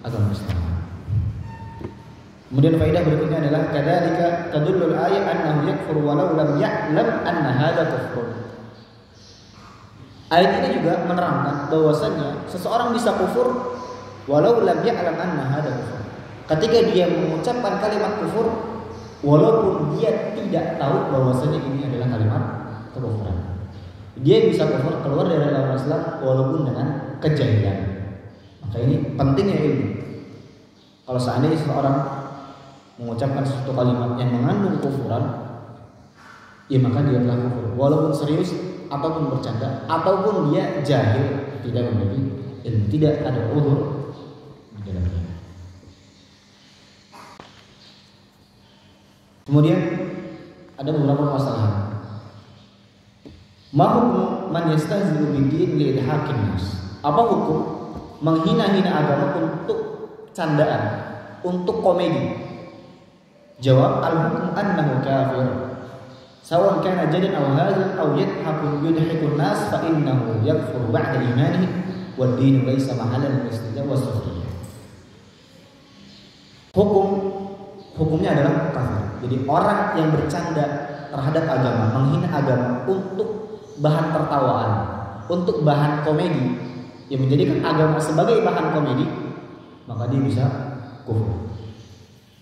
agama Islam. Kemudian faedah berikutnya adalah kadzalika tadullul ayat annahu yakfur walau lam ya'lam anna hadza kufrun. Ayat ini juga menerangkan bahwasanya seseorang bisa kufur walau lam ya'lam anna hadza kufur. Ketika dia mengucapkan kalimat kufur walaupun dia tidak tahu bahwasanya ini adalah kalimat kekufuran. Dia bisa kufur keluar dari agama Islam walaupun dengan kejahilan. Maka ini pentingnya ilmu. Kalau seandainya seseorang mengucapkan suatu kalimat yang mengandung kufuran, ya maka dia telah kufur walaupun serius ataupun bercanda ataupun dia jahil, tidak memiliki ilmu, tidak ada uzur di dalamnya. Kemudian ada beberapa permasalahan. Ma hukum man yastahzi'u bid-din li idhakin nas? Apa hukum menghina-hina agama untuk candaan, untuk komedi? Jawab, al-hukum annahu kafir. Sawan kana jadan aw hazan aw yudhikun nas fa innahu yakfur ba'da imanihi wad din laysa mahalan lil-istihza' was-sufiyah. Hukumnya adalah kafir. Jadi orang yang bercanda terhadap agama, menghina agama untuk bahan tertawaan, untuk bahan komedi, yang menjadikan agama sebagai bahan komedi, maka dia bisa kufur.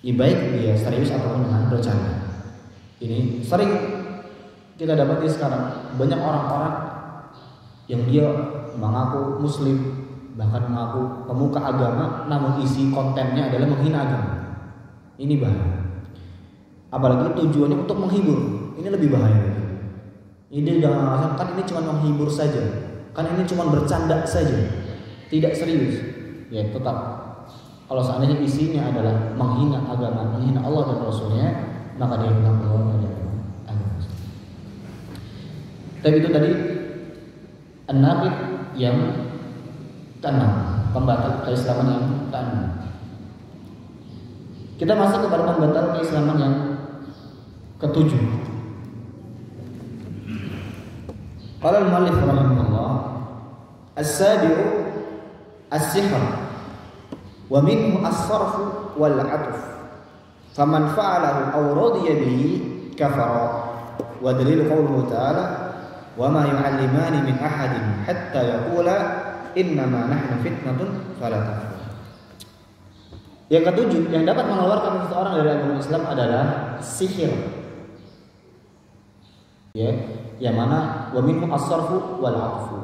Baik dia serius ataupun dengan bercanda. Ini sering kita dapati sekarang, banyak orang-orang yang dia mengaku muslim, bahkan mengaku pemuka agama, namun isi kontennya adalah menghina agama. Ini bahaya. Apalagi tujuannya untuk menghibur, ini lebih bahaya. Ini dengan alasan kan ini cuma menghibur saja, kan ini cuma bercanda saja, tidak serius. Ya tetap, kalau seandainya isinya adalah menghina agama, menghina Allah dan Rasulnya, maka dia akan keluar dari agama. Tapi itu tadi an-naqid yang ke-6, pembatal keislaman yang ke-6. Kita masuk kepada pembatal keislaman yang ke-7. Qala al-muallif rahimahullah, as-sabi'u as-sihr wa minhu as-sarfu wal 'atf. Faman fa'alahu aw radiya bihi kafara. Wa dalil qawluhu ta'ala wa ma yu'allimani min ahadin hatta yaqula innama nahnu fitnatun fala takfur. Yang ketujuh yang dapat mengeluarkan seseorang dari agama Islam adalah sihir. Ya, yang mana wa minhu as-sarfu wal 'atfu,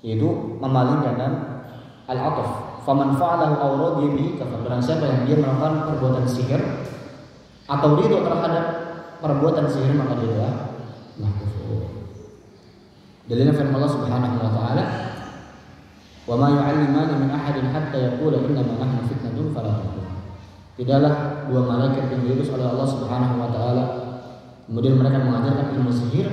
yaitu memalingkan dan al-'athaf. Faman fa'alahu aw radiya bihi kafar. Barang siapa yang dia melakukan perbuatan sihir atau ridho terhadap perbuatan sihir maka dia telah kufur. Dalilnya firman Allah Subhanahu wa taala, "Wa ma yu'allimani min ahadin hatta yaqula innama nahnu fitnatun fala takfur." Tidaklah dua malaikat yang diutus oleh Allah Subhanahu wa taala kemudian mereka mengajarkan ilmu sihir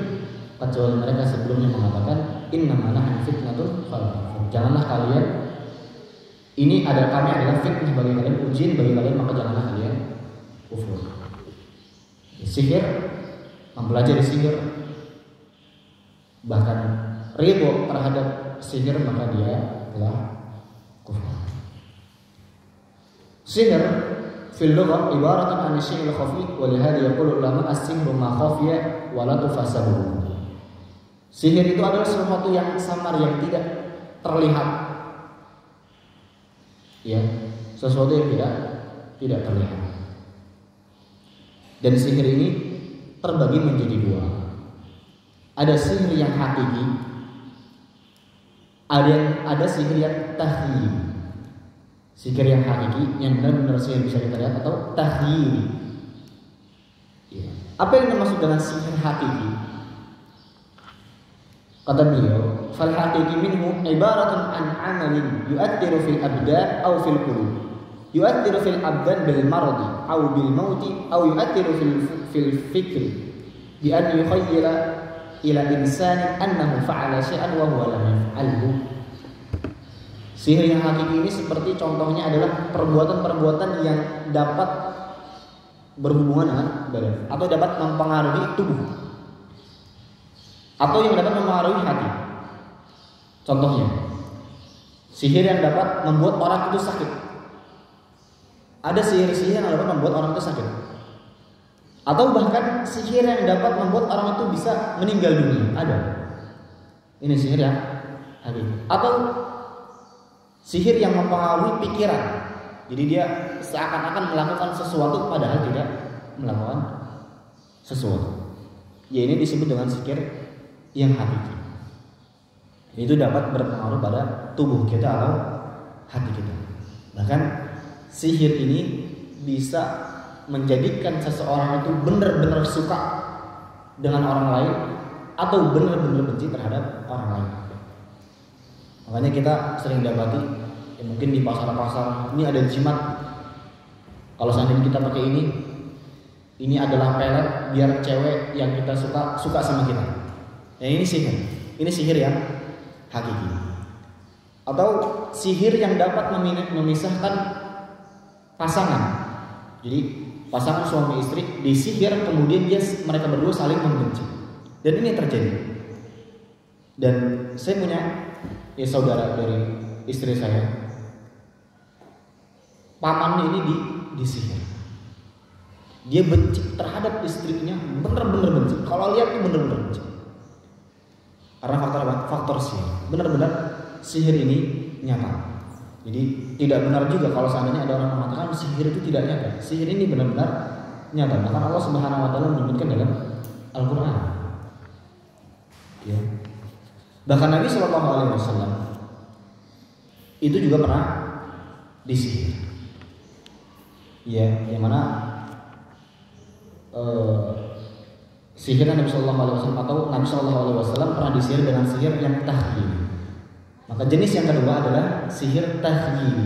kecuali mereka sebelumnya mengatakan innama nahnu fitnatun fala takfur. Janganlah kalian, ini kami adalah fitnah bagi kalian, ujian bagi kalian, maka janganlah kalian kufur. Sihir, mempelajari sihir, bahkan ridho terhadap sihir maka dia telah kufur. Sihir fil lughah ibaratun an syai'il khafi wa li hadha yaqulu ulama as-sihru ma khafiya wa la tufasabu. Sihir itu adalah sesuatu yang samar yang tidak terlihat. Ya, sesuatu yang tidak terlihat. Dan sihir ini terbagi menjadi dua. Ada sihir yang hakiki, ada sihir yang tahyil. Sihir yang hakiki, yang benar-benar sihir bisa kita lihat, atau tahyil. Ya. Apa yang dimaksud dengan sihir hakiki? Kata beliau, fal hakiki minhu ibaratun an amalin yu'athiru fil abdan aw fil qulub. Yu'athiru fil abdan bil maradi aw bil mauti aw yu'athiru fil fikri bi an yukhayyala ila insani annahu fa'ala syai'an wa huwa lam yaf'alhu. Sihir yang hakiki ini seperti contohnya adalah perbuatan-perbuatan yang dapat berhubungan dengan badan atau dapat mempengaruhi tubuh atau yang dapat mempengaruhi hati. Contohnya, sihir yang dapat membuat orang itu sakit. Ada sihir-sihir yang dapat membuat orang itu sakit. Atau bahkan sihir yang dapat membuat orang itu bisa meninggal dunia. Ada. Ini sihir yang hakiki. Atau sihir yang mempengaruhi pikiran. Jadi dia seakan-akan melakukan sesuatu padahal tidak melakukan sesuatu. Ya, ini disebut dengan sihir yang hakiki. Itu dapat berpengaruh pada tubuh kita atau hati kita. Bahkan sihir ini bisa menjadikan seseorang itu benar-benar suka dengan orang lain atau benar-benar benci terhadap orang lain. Makanya kita sering dapati ya mungkin di pasar-pasar ini ada jimat. Kalau seandainya kita pakai ini adalah pelet biar cewek yang kita suka sama kita. Ya, ini sihir yang hakiki. Atau sihir yang dapat memisahkan pasangan. Jadi pasangan suami istri disihir kemudian mereka berdua saling membenci. Dan ini terjadi. Dan saya punya saudara dari istri saya. Pamannya ini disihir. Dia benci terhadap istrinya, benar-benar benci. Kalau lihat tuh benar-benar benci. Karena faktor sihir. Benar-benar sihir ini nyata. Jadi tidak benar juga kalau seandainya ada orang mengatakan sihir itu tidak nyata. Sihir ini benar-benar nyata. Bahkan Allah Subhanahu wa taala menyebutkan dalam Al-Qur'an. Ya. Bahkan Nabi Shallallahu alaihi wasallam itu juga pernah disihir. Ya, yang mana sihir Nabi Shallallahu alaihi wasallam atau Nabi Shallallahu alaihi wasallam pernah disihir dengan sihir yang tahyil. Maka jenis yang kedua adalah sihir tahyil,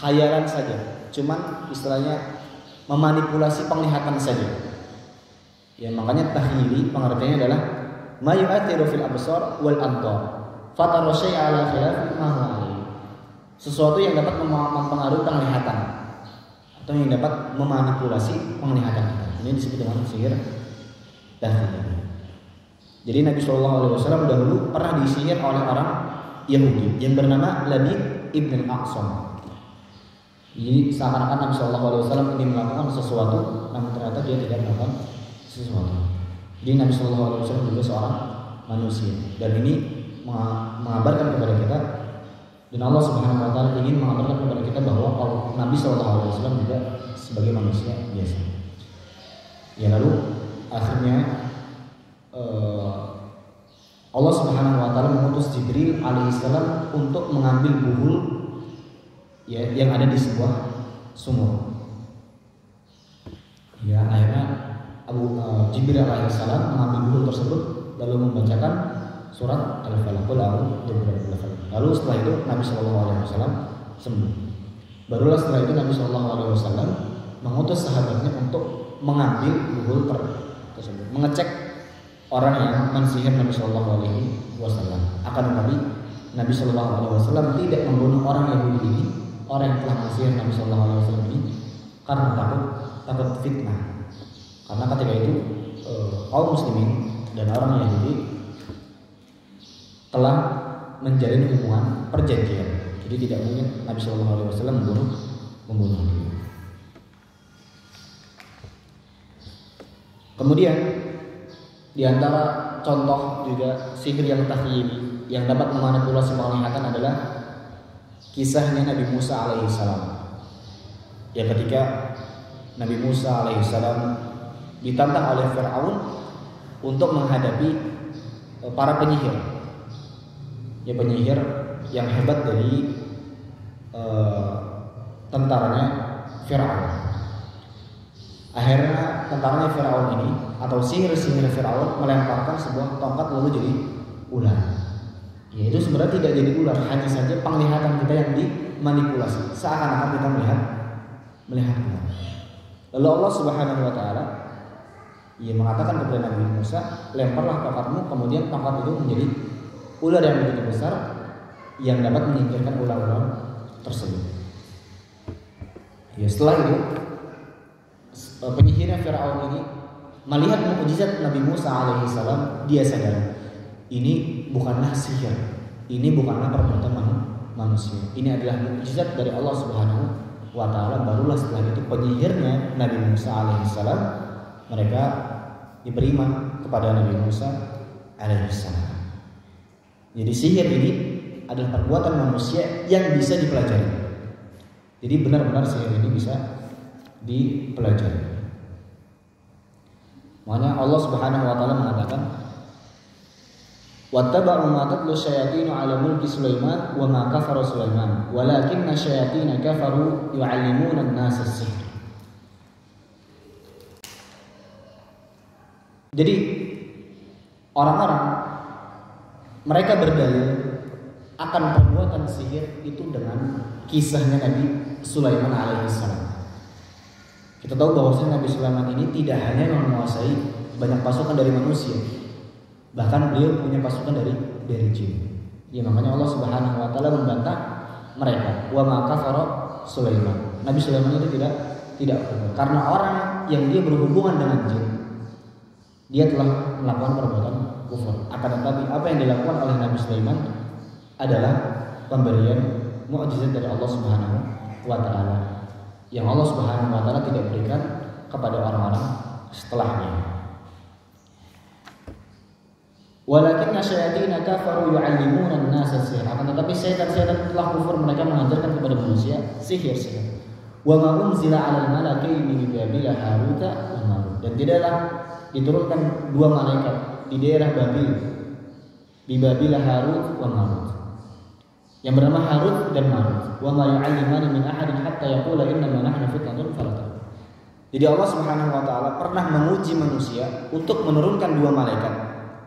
khayalan saja, cuman istilahnya memanipulasi penglihatan saja. Ya, makanya tahyili pengertiannya adalah ma yu'athiru fil absar wal antar fatara syai'a ala khilafi ma huwa alaihi. Sesuatu yang dapat mempengaruhi penglihatan atau yang dapat memanipulasi penglihatan kita. Ini disebut dengan sihir tahyil. Jadi Nabi Shallallahu alaihi wasallam dahulu pernah disihir oleh orang Yahudi yang bernama Labid ibn al-Aqsam. Jadi seakan-akan Nabi Shallallahu alaihi wasallam ini melakukan sesuatu, namun ternyata dia tidak melakukan sesuatu. Jadi Nabi Shallallahu alaihi wasallam juga seorang manusia, dan ini mengabarkan kepada kita, dan Allah Subhanahu wa taala ingin mengabarkan kepada kita bahwa Nabi Shallallahu alaihi wasallam juga sebagai manusia biasa. Ya, lalu akhirnya Allah Subhanahu wa taala mengutus Jibril alaihissalam untuk mengambil buhul ya yang ada di sebuah sumur. Ya, akhirnya Jibril alaihissalam mengambil buku tersebut lalu membacakan surat Al-Falaq. Lalu setelah itu Nabi SAW sembuh. Barulah setelah itu Nabi SAW mengutus sahabatnya untuk mengambil buku tersebut, mengecek orang yang mensihir Nabi SAW. Akan tetapi Nabi SAW tidak membunuh orang Yahudi ini, orang yang telah mensihir Nabi SAW ini, karena takut fitnah. Karena ketika itu kaum muslimin dan orang Yahudi telah menjalin hubungan perjanjian. Jadi tidak mungkin Nabi SAW membunuh dia. Kemudian di antara contoh juga sihir yang takhyili yang dapat memanipulasi penglihatan adalah kisahnya Nabi Musa alaihissalam. Ya, ketika Nabi Musa alaihissalam ditantang oleh Fir'aun untuk menghadapi para penyihir. Ya, penyihir yang hebat dari tentaranya Fir'aun. Akhirnya tentaranya Fir'aun ini atau sihir-sihir Fir'aun melemparkan sebuah tongkat lalu jadi ular. Ya, itu sebenarnya tidak jadi ular, hanya saja penglihatan kita yang dimanipulasi, seakan-akan kita melihat ular. Lalu Allah Subhanahu wa taala mengatakan kepada Nabi Musa, lemparlah tongkatmu, kemudian tongkat itu menjadi ular yang begitu besar yang dapat menyingkirkan ular-ular tersebut. Ya, setelah itu penyihirnya Fir'aun ini melihat mukjizat Nabi Musa alaihissalam, dia sadar ini bukanlah sihir, ini bukanlah perbuatan manusia, ini adalah mukjizat dari Allah Subhanahu wa taala. Barulah setelah itu penyihirnya Nabi Musa alaihissalam mereka beriman kepada Nabi Musa alaihissalam. Jadi sihir ini adalah perbuatan manusia yang bisa dipelajari. Jadi benar-benar sihir ini bisa dipelajari. Makanya Allah Subhanahu wa taala mengatakan, "Wattaba'u ma tatlu syayatin 'ala mulki Sulaiman wa ma kafara Sulaiman, walakinna syayatin kafaru yu'allimuna an-nasa as-sihr." Jadi orang-orang mereka berdalil akan perbuatan sihir itu dengan kisahnya Nabi Sulaiman alaihissalam. Kita tahu bahwasanya Nabi Sulaiman ini tidak hanya menguasai banyak pasukan dari manusia, bahkan beliau punya pasukan dari jin. Ya, makanya Allah Subhanahu wa taala membantah mereka, wa ma kafara Sulaiman. Nabi Sulaiman itu tidak karena orang yang dia berhubungan dengan jin, dia telah melakukan perbuatan kufur. Akan tetapi apa yang dilakukan oleh Nabi Sulaiman adalah pemberian mukjizat dari Allah Subhanahu wa taala yang Allah Subhanahu wa taala tidak berikan kepada orang-orang setelahnya. Walakinna syayatin kafaru yu'allimuna an-nasa as-sihr. Akan tetapi setan-setan telah kufur, mereka mengajarkan kepada manusia sihir. Wa ma unzila 'alal malakaini bi Babil Harut wa Marut. Dan tidaklah diturunkan dua malaikat di daerah Babil, di Babil Harut wa Marut, yang bernama Harut dan Marut. Wa ma yu'allimani min ahadin hatta yaqula inna ma nahnu fitnatun fala takfur. Jadi Allah Subhanahu wa taala pernah menguji manusia untuk menurunkan dua malaikat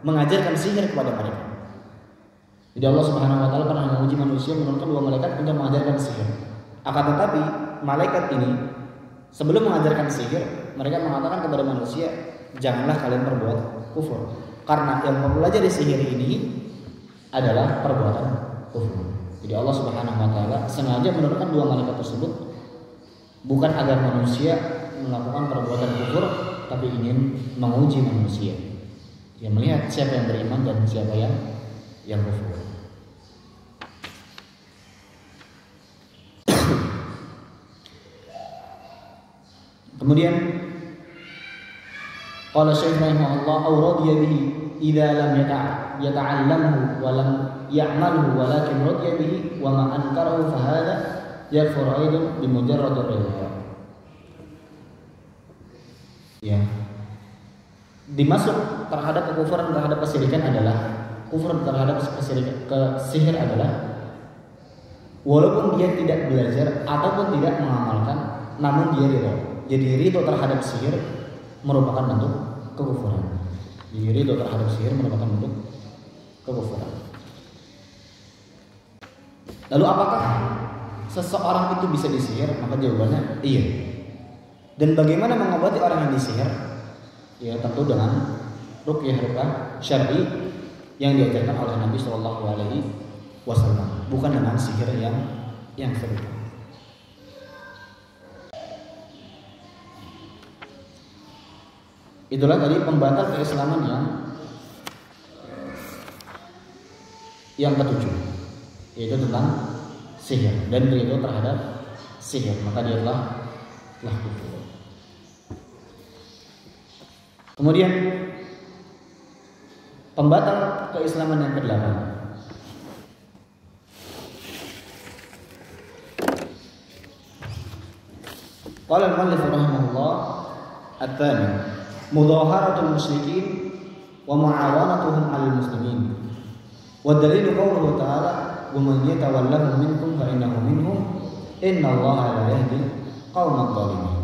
mengajarkan sihir kepada mereka. Jadi Allah Subhanahu wa taala pernah menguji manusia menurunkan dua malaikat untuk mengajarkan sihir. Akan tetapi malaikat ini sebelum mengajarkan sihir, mereka mengatakan kepada manusia, janganlah kalian berbuat kufur, karena yang mempelajari sihir ini adalah perbuatan kufur. Jadi Allah Subhanahu wa taala sengaja menurunkan dua malaikat tersebut bukan agar manusia melakukan perbuatan kufur, tapi ingin menguji manusia. Dia melihat siapa yang beriman dan siapa yang kufur. Kemudian qala Syekh rahimahullah, "Aw radiya bihi idza lam yata'allamhu wa lam ya'malhu walakin radiya bihi wa ma ankarahu fa hadha yakfur aidan bi mujarrad ar-ridha." Ya. Dimasuk terhadap kekufuran terhadap kesirikan adalah kufur terhadap kesihir adalah walaupun dia tidak belajar ataupun tidak mengamalkan, namun dia ridho. Jadi ridho terhadap sihir merupakan bentuk kekufuran. Jadi ridho terhadap sihir merupakan bentuk kekufuran. Lalu apakah seseorang itu bisa disihir? Maka jawabannya iya. Dan bagaimana mengobati orang yang disihir? Ya tentu dengan ruqyah syar'i yang diajarkan oleh Nabi Shallallahu Alaihi Wasallam, bukan dengan sihir yang serupa. Itulah tadi pembatal keislaman yang ketujuh, yaitu tentang sihir dan ridho terhadap sihir, maka dia telah kufur. Kemudian pembatal keislaman yang ke-8, qala al-muallif rahimahullah at-thamin mudaharatul musyrikin wa mu'awanatuhum 'alal muslimin. Wa dalilu qawluhu ta'ala wa man yatawallahum minkum fa innahu minhum innallaha la yahdi qaumadh dhalimin.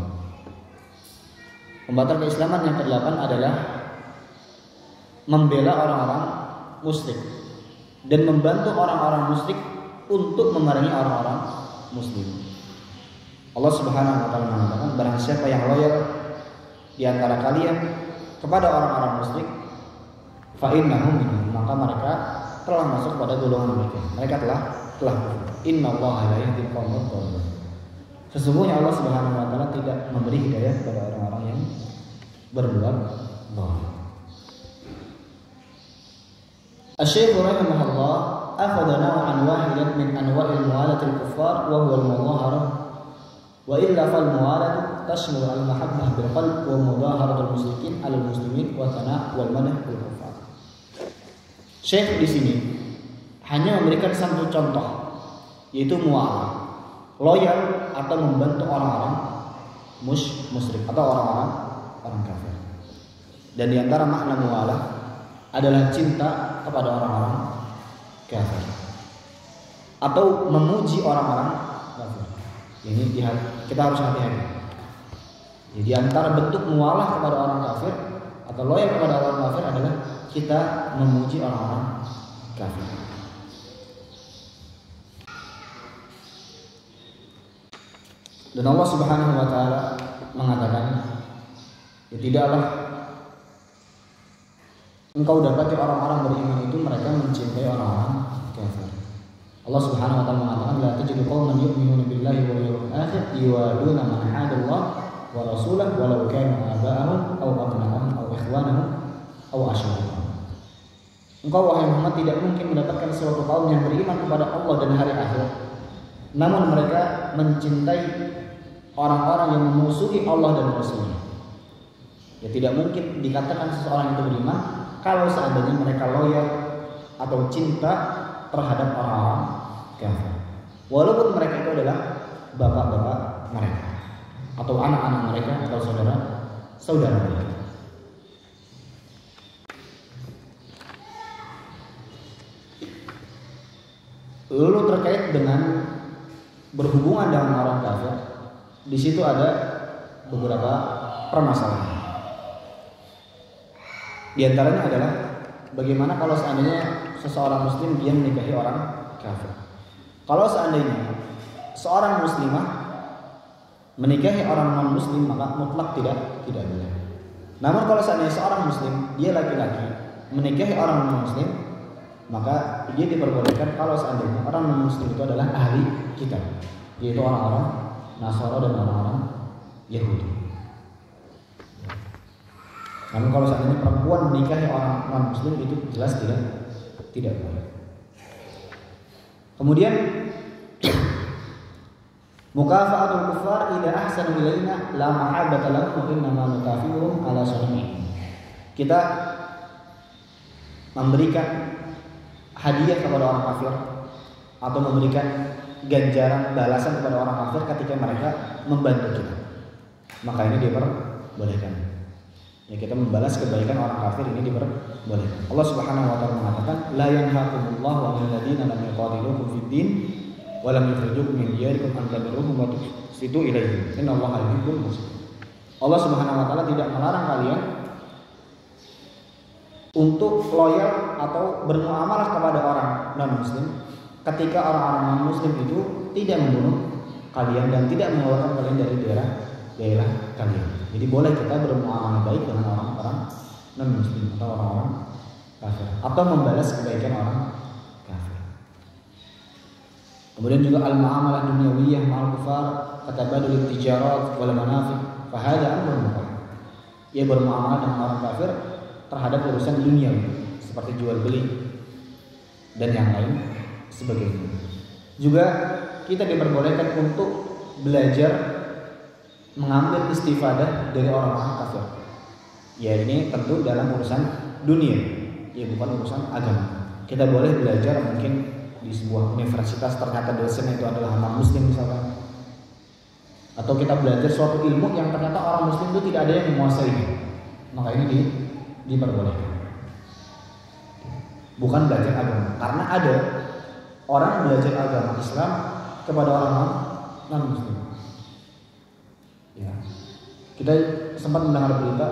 Pembatal keislaman yang ke-8 adalah membela orang-orang musyrik dan membantu orang-orang musyrik untuk memerangi orang-orang muslim. Allah Subhanahu wa taala mengatakan, barang siapa yang loyal di antara kalian kepada orang-orang musyrik, fa innahum minhum, maka mereka telah masuk pada golongan mereka. Mereka telah kufur. Innallaha la yahdil qaumadh dhalimin. Sesungguhnya Allah Subhanahu wa taala tidak memberi hidayah kepada orang-orang yang berbuat zalim. Asy-Syaikh rahimahullah akhadha naw'an wahidan min anwa'il muwalatil kuffar wa huwa al-mudhaharah wa illa fal muwalatu tashmulu al-mahabbah bil qalb wa mudaharatul musyrikin 'alal muslimin wa thana' wal manah bil kuffar. Syekh di sini hanya memberikan satu contoh, yaitu muwalah, loyal atau membantu orang-orang musyrik atau orang kafir. Dan di antara makna muwalah adalah cinta kepada orang-orang kafir atau memuji orang-orang kafir. Ini kita harus hati-hati. Jadi antara bentuk muwalah kepada orang kafir atau loyal kepada orang kafir adalah kita memuji orang-orang kafir. Dan Allah Subhanahu wa taala mengatakan, ya tidaklah engkau dapati orang-orang beriman itu mereka mencintai orang-orang kafir. Allah Subhanahu wa taala mengatakan, la tajidu qauman yu'minuna billahi wal yawmil akhir yuwaduna man hadallah wa rasulahu walau kanu aba'ahum aw abna'ahum aw ikhwanahum aw ashiratahum. Engkau wahai Muhammad tidak mungkin mendapatkan suatu kaum yang beriman kepada Allah dan hari akhir, namun mereka mencintai orang-orang yang memusuhi Allah dan Rasulnya. Ya tidak mungkin dikatakan seseorang itu beriman kalau seandainya mereka loyal atau cinta terhadap orang-orang kafir, walaupun mereka itu adalah bapak-bapak mereka atau anak-anak mereka atau saudara mereka. Lalu terkait dengan berhubungan dengan orang kafir, di situ ada beberapa permasalahan. Di antaranya adalah bagaimana kalau seandainya seseorang muslim dia menikahi orang kafir. Kalau seandainya seorang muslimah menikahi orang non muslim maka mutlak tidak boleh. Namun kalau seandainya seorang muslim dia laki-laki menikahi orang non muslim, maka dia diperbolehkan kalau seandainya orang non muslim itu adalah ahli kitab, yaitu orang-orang Nasara dan orang-orang Yahudi. Namun kalau seandainya perempuan menikahi orang non muslim itu jelas tidak boleh. Kemudian mukafa'atul kuffar idza ahsanu ilaina la mahabbata lahum wa inna ma nukafiruhum ala sunni. Kita memberikan hadiah kepada orang kafir atau memberikan ganjaran balasan kepada orang kafir ketika mereka membantu kita, maka ini diperbolehkan. Ya, kita membalas kebaikan orang kafir ini diperbolehkan. Allah Subhanahu wa taala mengatakan, la yanhaqumullahu 'anil ladzina lam yuqatilukum fid din lam yukhrijukum min diyarikum an tabarruhum wa tuqsitu ilaihim innallaha yuhibbul muqsitin. Allah Subhanahu wa taala tidak melarang kalian untuk loyal atau bermuamalah kepada orang non-muslim ketika orang-orang non-muslim itu tidak membunuh kalian dan tidak mengeluarkan kalian dari daerah kalian. Jadi boleh kita bermuamalah baik dengan orang-orang non-muslim atau orang-orang kafir atau membalas kebaikan orang kafir. Kemudian juga al-muamalah dunyawiyah ma'al kufar katabadul tijarat wal manafi' fa hadha amrun mubah. Ia bermuamalah dengan orang kafir terhadap urusan dunia seperti jual beli dan yang lain sebagainya. Juga kita diperbolehkan untuk belajar mengambil istifadah dari orang-orang kafir. Ya ini tentu dalam urusan dunia, ya bukan urusan agama. Kita boleh belajar mungkin di sebuah universitas ternyata dosen itu adalah non muslim misalkan. Atau kita belajar suatu ilmu yang ternyata orang muslim itu tidak ada yang menguasainya. Maka ini diperbolehkan. Bukan belajar agama, karena ada orang belajar agama Islam kepada orang non muslim. Ya. Kita sempat mendengar berita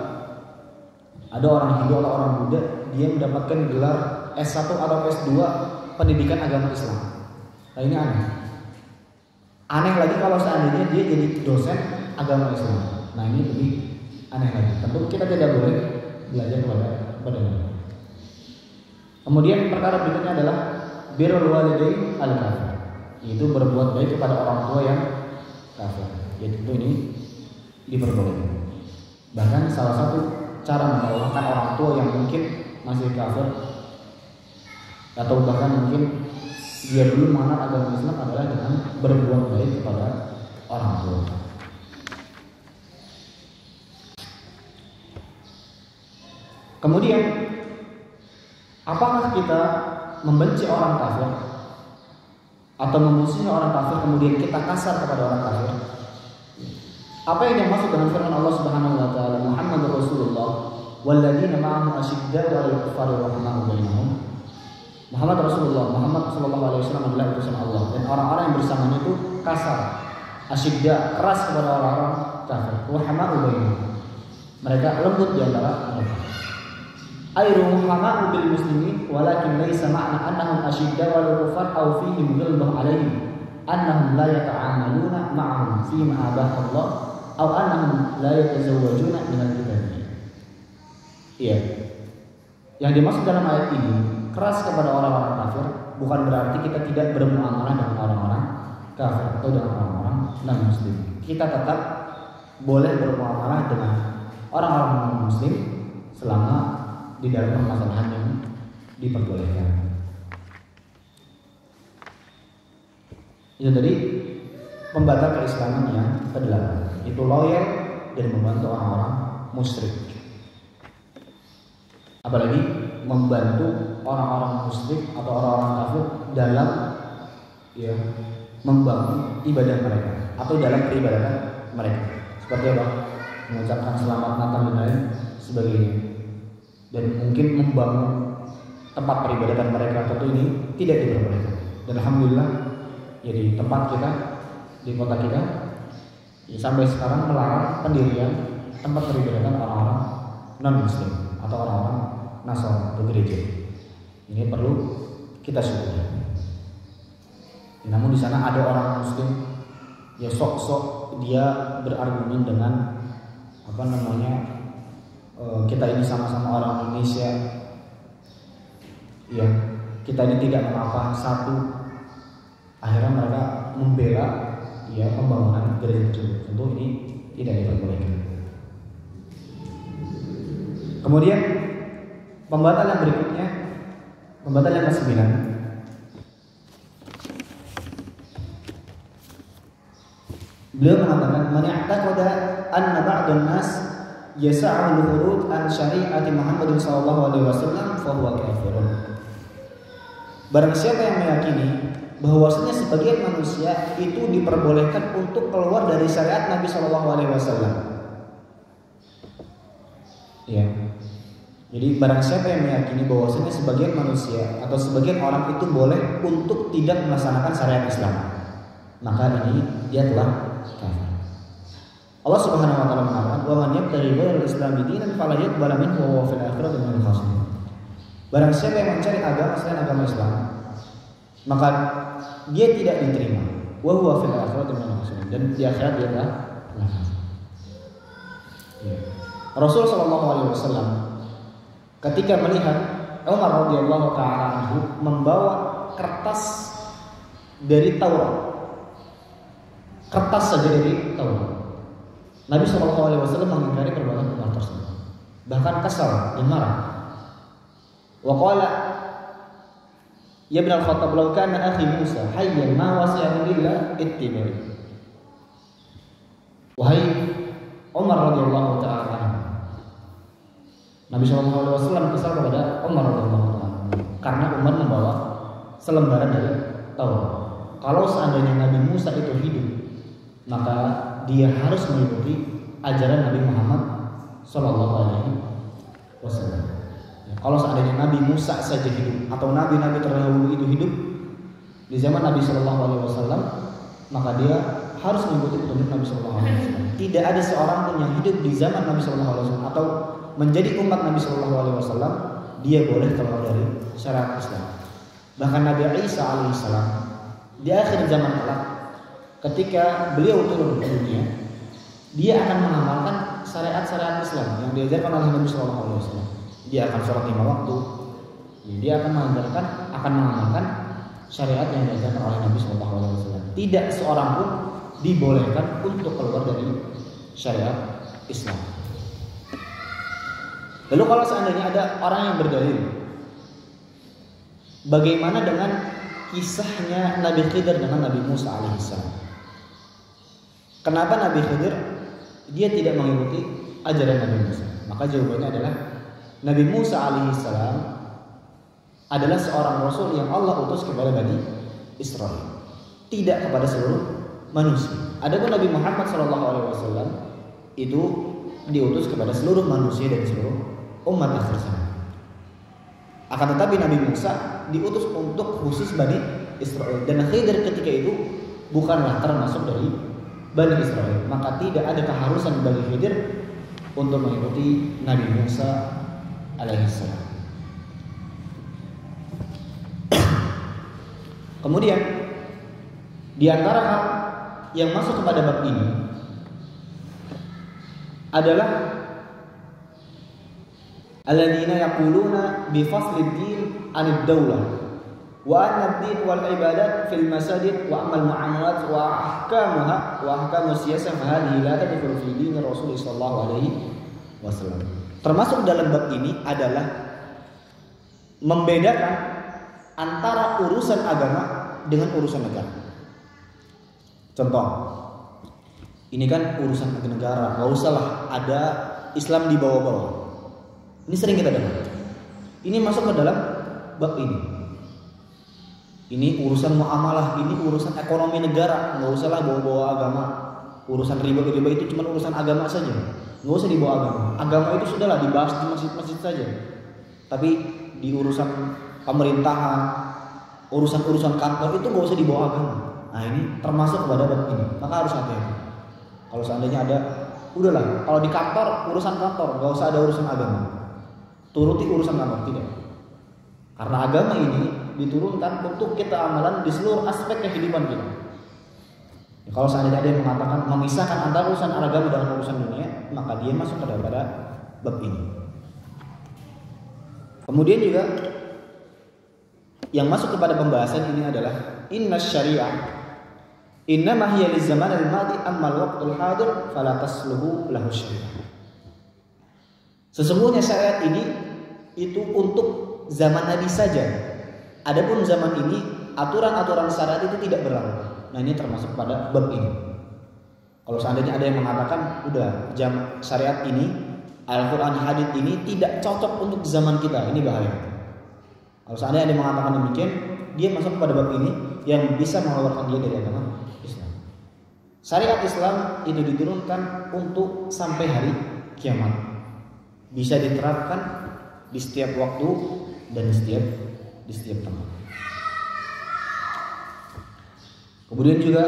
ada orang Hindu atau orang Buddha dia mendapatkan gelar S1 atau S2 pendidikan agama Islam. Nah ini aneh. Aneh lagi kalau seandainya dia jadi dosen agama Islam. Nah ini lebih aneh lagi. Tentu kita tidak boleh belajar kepada mereka. Kemudian perkara berikutnya adalah birrul walidain al kafir, yaitu berbuat baik kepada orang tua yang kafir. Ya tentu ini diperbolehkan. Bahkan salah satu cara mendoakan orang tua yang mungkin masih kafir atau bahkan mungkin dia dulu mengenal agama Islam adalah dengan berbuat baik kepada orang tua. Kemudian apakah kita membenci orang kafir atau memusuhi orang kafir kemudian kita kasar kepada orang kafir? Apa yang dimaksud dengan firman Allah Subhanahu wa taala Muhammadur Rasulullah walladzina ma'ahu asyidda'u 'alal kuffari rahimahu bainahum. Muhammad Rasulullah, Muhammad sallallahu alaihi wasallam adalah utusan Allah dan orang-orang yang bersamanya itu kasar, asyidda, keras kepada orang-orang kafir. Rahimahu bainahum. Mereka lembut di antara mereka. Airu muhammadu bil muslimin walakin laisa ma'na annahum ashidda wal kufar aw fihim ghilbah alaihim annahum la yata'amaluna ma'ahum fi ma abaha Allah aw annahum la yatazawwajuna min al-kitabiyyin. Iya. Yang dimaksud dalam ayat ini keras kepada orang-orang kafir bukan berarti kita tidak bermuamalah dengan orang-orang kafir atau dengan orang-orang non-muslim. Kita tetap boleh bermuamalah dengan orang-orang non-muslim selama di dalam permasalahan yang diperbolehkan. Itu tadi pembatal keislaman yang kedelapan, itu loyal dan membantu orang-orang musyrik. Apalagi membantu orang-orang musyrik atau orang-orang kafir dalam membangun ibadah mereka atau dalam peribadatan mereka. Seperti apa? Mengucapkan selamat Natal dan lain sebagainya. Dan mungkin membangun tempat peribadatan mereka tentu ini tidak diperbolehkan. Dan alhamdulillah ya di tempat kita, di kota kita ya, sampai sekarang melarang pendirian tempat peribadatan orang-orang non-muslim atau orang-orang Nasrani atau gereja. Ini perlu kita syukuri. Ya, namun di sana ada orang muslim ya sok-sok dia berargumen dengan kita ini sama-sama orang Indonesia, ya kita ini tidak mengapa satu. Akhirnya mereka membela ya pembangunan gereja tersebut. Tentu ini tidak diperbolehkan. Kemudian pembatal yang berikutnya, pembatal yang ke-9, beliau mengatakan man i'taqada anna ba'dun nas yas'al al-khurud an syari'ati Muhammadin sallallahu alaihi wasallam fa huwa kafirun. Barang siapa yang meyakini bahwasanya sebagian manusia itu diperbolehkan untuk keluar dari syariat Nabi sallallahu alaihi wasallam. Ya. Jadi barang siapa yang meyakini bahwasanya sebagian manusia atau sebagian orang itu boleh untuk tidak melaksanakan syariat Islam. maka ini dia telah kafir. Allah Subhanahu wa taala mengatakan, "Wa man yabtaghi ghairal islami dinan fala yuqbal minhu wa huwa fil akhirati minal khasirin." Barang siapa yang mencari agama selain agama Islam, maka dia tidak diterima. Wa huwa fil akhirati minal khasirin, dan di akhirat dia telah kafir. Rasul sallallahu alaihi wasallam ketika melihat Umar radhiyallahu taala anhu membawa kertas dari Taurat, kertas saja dari Taurat, Nabi sallallahu alaihi wasallam mengingkari perbuatan Umar tersebut, bahkan kesal dan marah. Wa qala ya ibn al-Khattab law kana akhi Musa hayyan ma wasi'ani illa ittiba'i. Wahai Umar radhiyallahu taala anhu, Nabi sallallahu alaihi wasallam kesal kepada Umar radhiyallahu taala karena Umar membawa selembaran dari Taurat. Kalau seandainya Nabi Musa itu hidup, maka dia harus mengikuti ajaran Nabi Muhammad sallallahu alaihi wasallam. Kalau seandainya Nabi Musa saja hidup atau nabi-nabi terdahulu itu hidup di zaman Nabi sallallahu alaihi wasallam, maka dia harus mengikuti petunjuk Nabi sallallahu alaihi wasallam. Tidak ada seorang pun yang hidup di zaman Nabi sallallahu alaihi wasallam atau menjadi umat Nabi sallallahu alaihi wasallam dia boleh keluar dari syariat Islam. Bahkan Nabi Isa alaihissalam di akhir zaman kelak, ketika beliau turun ke dunia, dia akan mengamalkan syariat-syariat Islam yang diajarkan oleh Nabi sallallahu alaihi wasallam. Dia akan sholat 5 waktu. Dia akan mengamalkan syariat yang diajarkan oleh Nabi sallallahu alaihi wasallam. Tidak seorang pun dibolehkan untuk keluar dari syariat Islam. Lalu kalau seandainya ada orang yang berdalil, bagaimana dengan kisahnya Nabi Khidir dengan Nabi Musa alaihissalam? Kenapa Nabi Khidir dia tidak mengikuti ajaran Nabi Musa? Maka jawabannya adalah Nabi Musa alaihissalam adalah seorang rasul yang Allah utus kepada Bani Israel, tidak kepada seluruh manusia. Adapun Nabi Muhammad SAW itu diutus kepada seluruh manusia dan seluruh umat akhir zaman. Akan tetapi Nabi Musa diutus untuk khusus Bani Israel, dan Khidir ketika itu bukanlah termasuk dari Bani Israel, maka tidak ada keharusan bagi Khidir untuk mengikuti Nabi Musa alaihissalam. Kemudian di antara hal yang masuk kepada bab ini adalah alladzina yaquluna bi faslid din 'anid daulah wa anna ad-din wal ibadat fil masajid wa amal mu'amalat wa ahkamuha wa ahkamus siyasah fa hadhihi la tadkhulu fi din Rasul sallallahu alaihi wasallam. Termasuk dalam bab ini adalah membedakan antara urusan agama dengan urusan negara. Contoh, ini kan urusan negara, nggak usahlah ada Islam di bawah-bawah. Ini sering kita dengar. Ini masuk ke dalam bab ini. Ini urusan muamalah, ini urusan ekonomi negara, nggak usahlah bawa-bawa agama. Urusan riba itu cuma urusan agama saja, nggak usah dibawa agama. Agama itu sudahlah dibahas di masjid-masjid saja. Tapi di urusan pemerintahan, urusan kantor itu nggak usah dibawa agama. Nah ini termasuk kepada bab ini, maka harus hati-hati. Kalau seandainya ada, udahlah. Kalau di kantor urusan kantor, nggak usah ada urusan agama. Turuti urusan kantor, tidak. Karena agama ini diturunkan untuk kita amalan di seluruh aspek kehidupan kita. Ya, kalau seandainya ada yang mengatakan memisahkan antara urusan agama dengan urusan dunia, maka dia masuk ke dalam bab ini. Kemudian juga yang masuk kepada pembahasan ini adalah inna syariah innama hiya lizaman al-madi amma al-waqtul hadir fala tasluhu lahu syariah. Sesungguhnya syariat ini itu untuk zaman Nabi saja. Adapun zaman ini aturan-aturan syariat itu tidak berlaku. Nah ini termasuk pada bab ini. Kalau seandainya ada yang mengatakan udah jam syariat ini, Al-Quran hadits ini tidak cocok untuk zaman kita, ini bahaya. Kalau seandainya ada yang mengatakan demikian, dia masuk pada bab ini yang bisa mengeluarkan dia dari agama Islam. Syariat Islam itu diturunkan untuk sampai hari kiamat, bisa diterapkan di setiap waktu dan di setiap tempat. Kemudian juga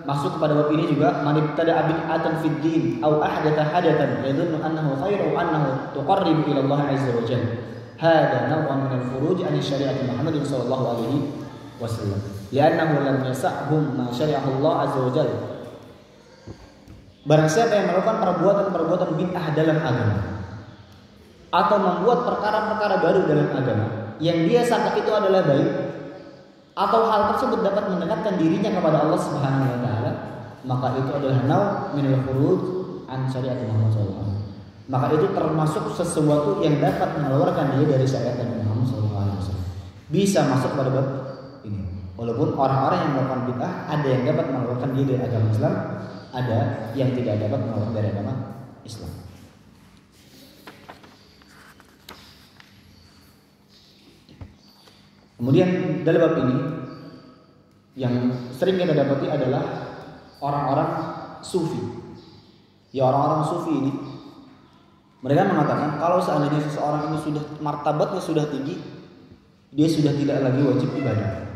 masuk kepada bab ini juga man ibtada'a bid'atan fid din aw ahdatha hadathan yadhunnu annahu khairu annahu tuqarribu ila Allah 'azza wa jalla. Hada naw'un min al-khuruj 'an syari'ati Muhammad sallallahu alaihi wasallam. Li'annahu lam yas'hum ma syari'ahu Allah 'azza wa jalla. Barang siapa yang melakukan perbuatan-perbuatan bid'ah dalam agama atau membuat perkara-perkara baru dalam agama yang dia sangka itu adalah baik, atau hal tersebut dapat mendekatkan dirinya kepada Allah Subhanahu wa taala, maka itu adalah nau' minal khuruj an syariat Muhammad SAW. Maka itu termasuk sesuatu yang dapat mengeluarkan dia dari syariat Nabi Muhammad SAW. Bisa masuk pada bab ini. Walaupun orang-orang yang melakukan bid'ah ada yang dapat mengeluarkan dia dari agama Islam, ada yang tidak dapat mengeluarkan dari agama Islam. Kemudian dalam bab ini yang sering kita dapati adalah orang-orang sufi. Ya, orang-orang sufi ini mereka mengatakan kalau seandainya seseorang ini sudah martabatnya sudah tinggi, dia sudah tidak lagi wajib ibadah.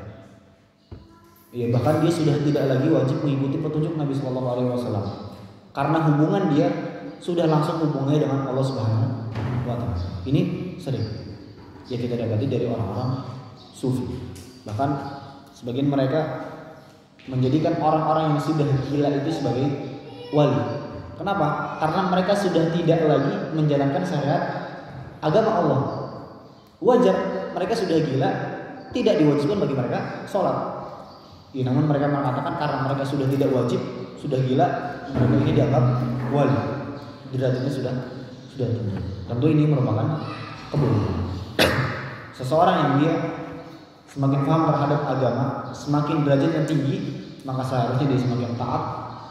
Ya, bahkan dia sudah tidak lagi wajib mengikuti petunjuk Nabi Sallallahu Alaihi Wasallam karena hubungan dia sudah langsung hubungannya dengan Allah Subhanahu wa Ta'ala. Ini sering ya kita dapati dari orang-orang sufi. Bahkan sebagian mereka menjadikan orang-orang yang sudah gila itu sebagai wali. Kenapa? Karena mereka sudah tidak lagi menjalankan syariat agama Allah. Wajar mereka sudah gila, tidak diwajibkan bagi mereka sholat. Ya, namun mereka mengatakan karena mereka sudah tidak wajib, sudah gila, mereka ini dianggap wali. Derajatnya sudah tinggi. Tentu ini merupakan kebodohan. Seseorang yang dia semakin paham terhadap agama, semakin derajatnya tinggi, maka seharusnya dia semakin taat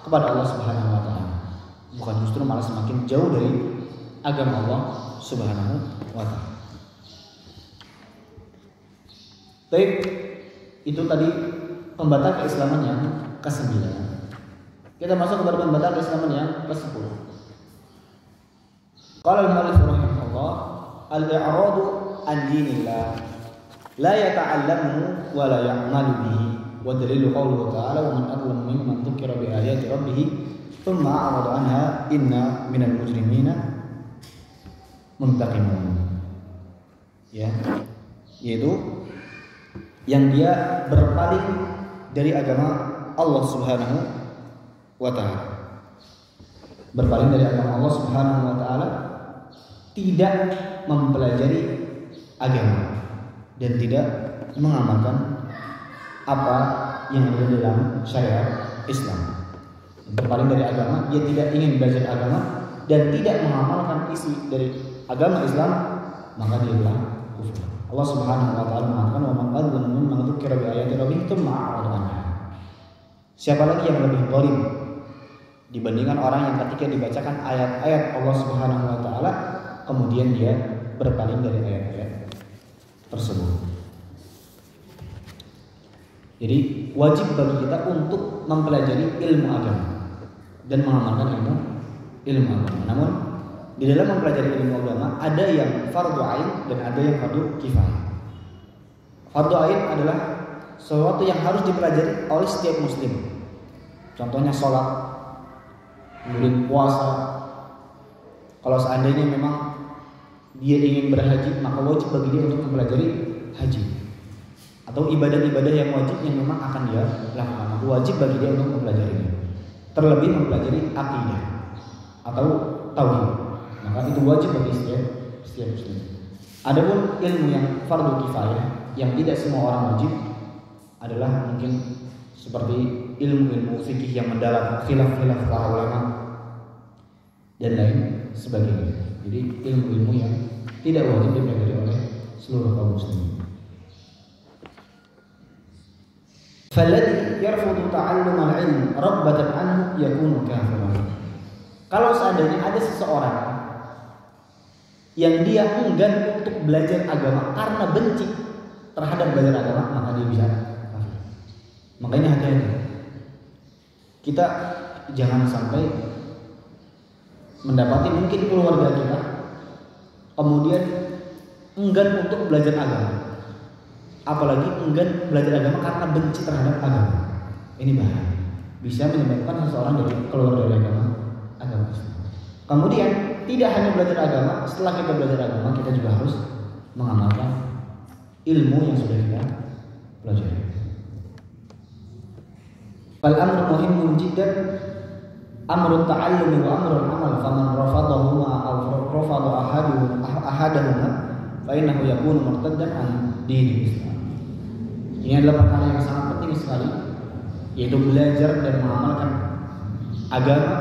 kepada Allah Subhanahu wa taala. Bukan justru malah semakin jauh dari agama Allah Subhanahu wa taala. Baik, itu tadi pembatal keislaman yang ke-9. Kita masuk kepada pembatal keislaman yang ke-10. Qala al-mu'allif rahimahullah, al-i'radu an dinillah la yata'allamuhu wa la ya'malu bihi wa dalilu qawluhu ta'ala wa man adlamu mimman dzukira bi ayati rabbih thumma a'rada anha inna minal mujrimina muntaqimun. Ya, yaitu yang dia berpaling dari agama Allah Subhanahu wa taala. Berpaling dari agama Allah Subhanahu wa taala, tidak mempelajari agama dan tidak mengamalkan apa yang ada dalam syariat Islam. Berpaling dari agama, dia tidak ingin belajar agama dan tidak mengamalkan isi dari agama Islam, maka dia adalah kufur. Allah Subhanahu wa taala mengatakan, "Wa man adzlamu mimman dzukira bi ayati rabbih tsumma a'rada anha." Siapa lagi yang lebih zalim dibandingkan orang yang ketika dibacakan ayat-ayat Allah Subhanahu wa taala kemudian dia berpaling dari ayat-ayat tersebut. Jadi wajib bagi kita untuk mempelajari ilmu agama dan mengamalkan ilmu agama. Namun di dalam mempelajari ilmu agama ada yang fardu ain dan ada yang fardu kifayah. Fardu ain adalah sesuatu yang harus dipelajari oleh setiap muslim. Contohnya sholat, kemudian puasa. Kalau seandainya memang dia ingin berhaji, maka wajib bagi dia untuk mempelajari haji. Atau ibadah-ibadah yang wajib yang memang akan dia lakukan, maka wajib bagi dia untuk mempelajarinya. Terlebih mempelajari akidah atau tauhid, maka itu wajib bagi setiap muslim. Adapun ilmu yang fardu kifayah yang tidak semua orang wajib adalah mungkin seperti ilmu-ilmu fikih yang mendalam, khilaf-khilaf para ulama dan lain sebagainya. Jadi ilmu-ilmu yang tidak wajib dipelajari oleh seluruh kaum muslimin. Falladhi yarfudu ta'allum al-'ilm rabbatan anhu yakunu kafiran. Kalau seandainya ada seseorang yang dia enggan untuk belajar agama karena benci terhadap belajar agama, maka dia bisa kafir. Makanya hati-hati. Kita jangan sampai mendapati mungkin keluarga kita kemudian enggan untuk belajar agama, apalagi enggan belajar agama karena benci terhadap agama. Ini bahaya. Bisa menyebabkan seseorang keluar dari agama Islam. Kemudian tidak hanya belajar agama, setelah kita belajar agama kita juga harus mengamalkan ilmu yang sudah kita pelajari. Fal amru muhimun jiddan, amru ta'allumi wa amru al-amal, faman rafadahuma aw rafada ahadahuma fa innahu yakunu murtaddan an dinil Islam. Ini adalah perkara yang sangat penting sekali, yaitu belajar dan mengamalkan agama.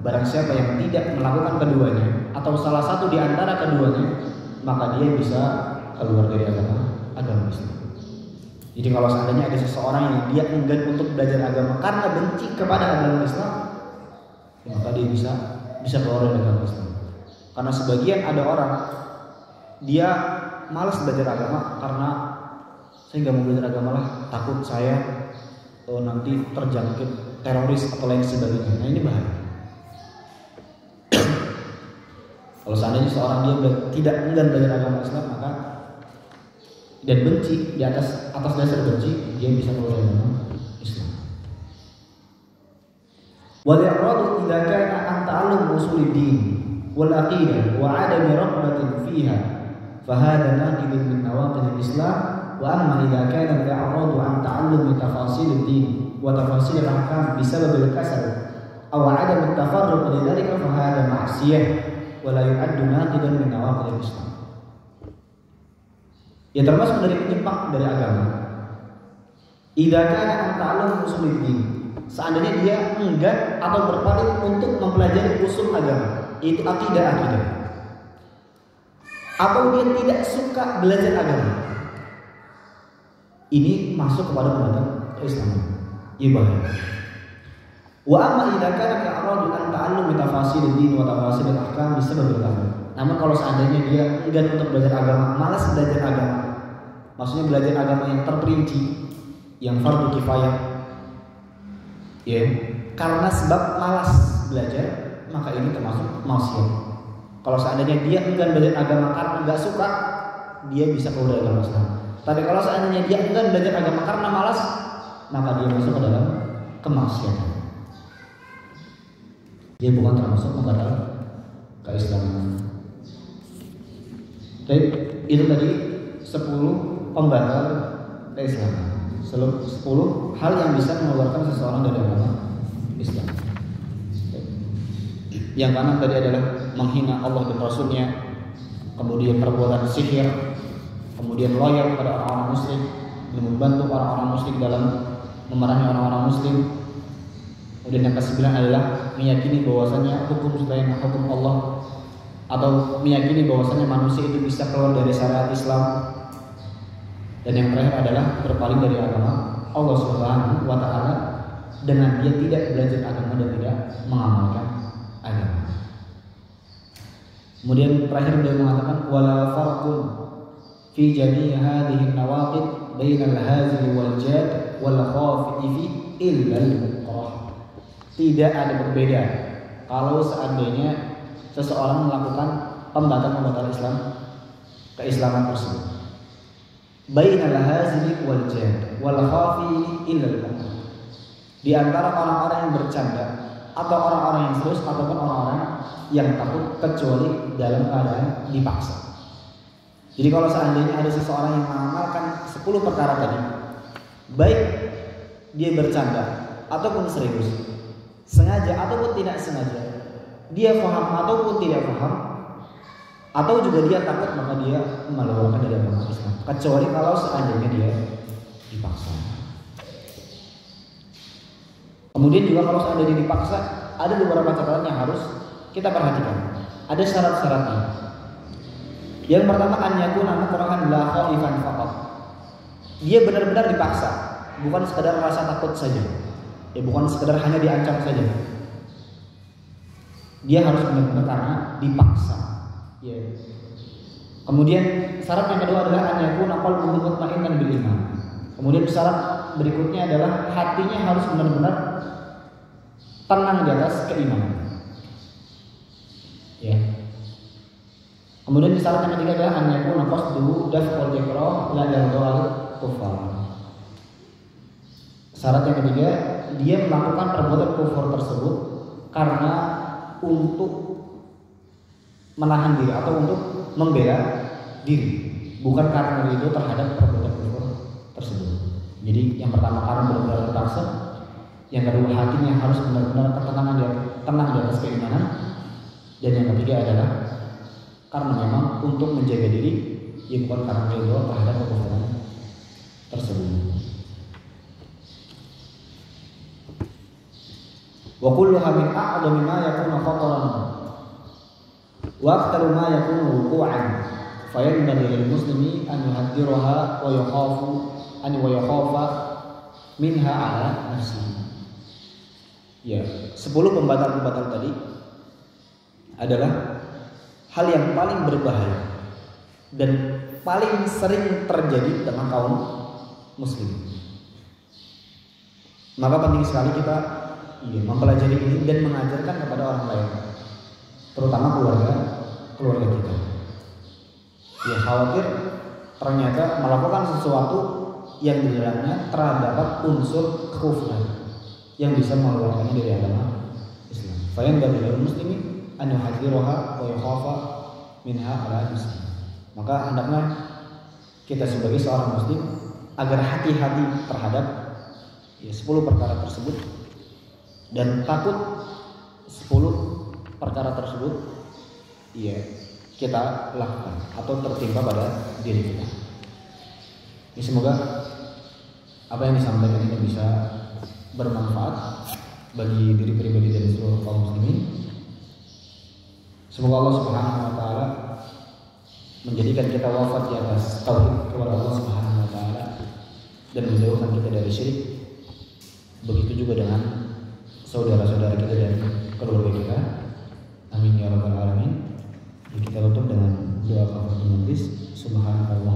Barang siapa yang tidak melakukan keduanya atau salah satu di antara keduanya, maka dia bisa keluar dari agama Islam. Jadi kalau seandainya ada seseorang yang dia enggan untuk belajar agama karena benci kepada agama Islam, maka dia bisa keluar dari agama Islam. Karena sebagian ada orang dia malas belajar agama karena saya nggak mau belajar agama lah, takut saya nanti terjangkit teroris atau lain sebagainya. Nah ini bahaya. Kalau seandainya seorang dia tidak enggan belajar agama Islam, maka dan benci di atas dasar benci, dia bisa keluar dari agama Islam. Wal i'radu idza kana an ta'allum usuluddin wal aqidah wa 'adami raghbatin fiha fa hadha naqidun min nawaqid al-Islam. Wa amma idza kana al-i'radu an ta'allum tafasiluddin wa tafasil al-ahkam bisabab al-kasal aw 'adam at-tafarruq lidzalika fa hadha ma'siyah wala yu'addu naqidan min nawaqid al-Islam. Ya termasuk dari penyimpang dari agama. Idza kana an ta'allum usuluddin, seandainya dia enggan atau berpaling untuk mempelajari usul agama, itu akidah. Atau dia tidak suka belajar agama, ini masuk kepada pembatal keislaman. Ini bahaya. Wa amma idza kana i'radu an ta'allum tafasiluddin wa tafasil al-ahkam bisabab al-kasal. Namun kalau seandainya dia enggan untuk belajar agama, malas belajar agama, maksudnya belajar agama yang terperinci, yang fardu kifayah, ya, karena sebab malas belajar, maka ini termasuk maksiat. Kalau seandainya dia enggan belajar agama karena nggak suka, dia bisa keluar dari agama Islam. Tapi kalau seandainya dia enggan belajar agama karena malas, maka dia masuk ke dalam kemaksiatan. Dia bukan termasuk pembatal keislaman. Baik, itu tadi 10 pembatal keislaman. 10 hal yang bisa mengeluarkan seseorang dari agama Islam. Yang kanan tadi adalah menghina Allah dan Rasulnya, kemudian perbuatan sihir, kemudian loyal kepada orang-orang muslim, dan membantu orang-orang muslim dalam memerangi orang-orang muslim. Kemudian yang ke-9 adalah meyakini bahwasanya hukum selain hukum Allah, atau meyakini bahwasanya manusia itu bisa keluar dari syariat Islam. Dan yang terakhir adalah berpaling dari agama Allah Subhanahu wa taala dengan dia tidak belajar agama dan tidak mengamalkan agama. Kemudian terakhir beliau mengatakan wala farqun fi jami' hadhihi an-nawaqid bainal hazil wal jad wal khafifi illa al-mukrah. Tidak ada berbeda kalau seandainya seseorang melakukan pembatal Islam, keislaman tersebut. Bainal hazili wal jad wal khafi illa al-mukrah. Di antara orang-orang yang bercanda atau orang-orang yang serius ataupun orang-orang yang takut, kecuali dalam keadaan dipaksa. Jadi kalau seandainya ada seseorang yang mengamalkan 10 perkara tadi, baik dia bercanda ataupun serius, sengaja ataupun tidak sengaja, dia paham ataupun tidak paham, atau juga dia takut, maka dia mengeluarkan dari agama Islam, kecuali kalau seandainya dia dipaksa. Kemudian juga kalau seandainya dipaksa, ada beberapa catatan yang harus kita perhatikan. Ada syarat-syaratnya. Yang pertama, an yakuna mukrahan la khaifan faqat. Dia benar-benar dipaksa, bukan sekedar rasa takut saja. Ya, bukan sekedar hanya diancam saja. Dia harus benar-benar karena dipaksa. Ya. Kemudian syarat yang kedua adalah an yakuna qalbuhu mutma'innan bil iman. Kemudian syarat berikutnya adalah hatinya harus benar-benar tenang di atas keimanan. Ya. Kemudian syarat yang ketiga adalah an yakuna qasduhu daf'ul ikrah la yadhal kufar. Syarat yang ketiga, dia melakukan perbuatan kufur tersebut karena untuk menahan diri atau untuk membela diri, bukan karena ridho terhadap perbuatan kufur tersebut. Jadi yang pertama karena benar-benar terpaksa, yang kedua hatinya harus benar-benar tenang di atas keimanan, dan yang ketiga adalah karena memang untuk menjaga diri, ya bukan karena ridho terhadap kekufuran tersebut. Wa kulluha min a'dhami ma yakunu khataran wa aktaru ma yakunu wuqu'an fa yanbaghi lil muslimi an yuhadhdhiraha wa yakhafa minha ala nafsihi. Ya, 10 pembatal-pembatal tadi adalah hal yang paling berbahaya dan paling sering terjadi dalam kaum muslim. Maka penting sekali kita mempelajari ini dan mengajarkan kepada orang lain, terutama keluarga kita. Ya, khawatir ternyata melakukan sesuatu yang di dalamnya terdapat unsur kekufuran yang bisa mengeluarkannya dari agama Islam. Fayan dari muslimin an yuhadziraha wa yakhafa minha ala nafsihi. Maka hendaknya kita sebagai seorang muslim agar hati-hati terhadap 10 perkara tersebut dan takut 10 perkara tersebut kita lakukan atau tertimpa pada diri kita. Ini semoga apa yang disampaikan ini bisa bermanfaat bagi diri pribadi dan seluruh kaum muslimin. Semoga Allah Subhanahu wa taala menjadikan kita wafat di atas tauhid kepada Allah Subhanahu wa taala dan menjauhkan kita dari syirik. Begitu juga dengan saudara-saudara kita dan keluarga kita. Amin ya rabbal alamin. Kita tutup dengan doa kafaratul majlis. Subhanallah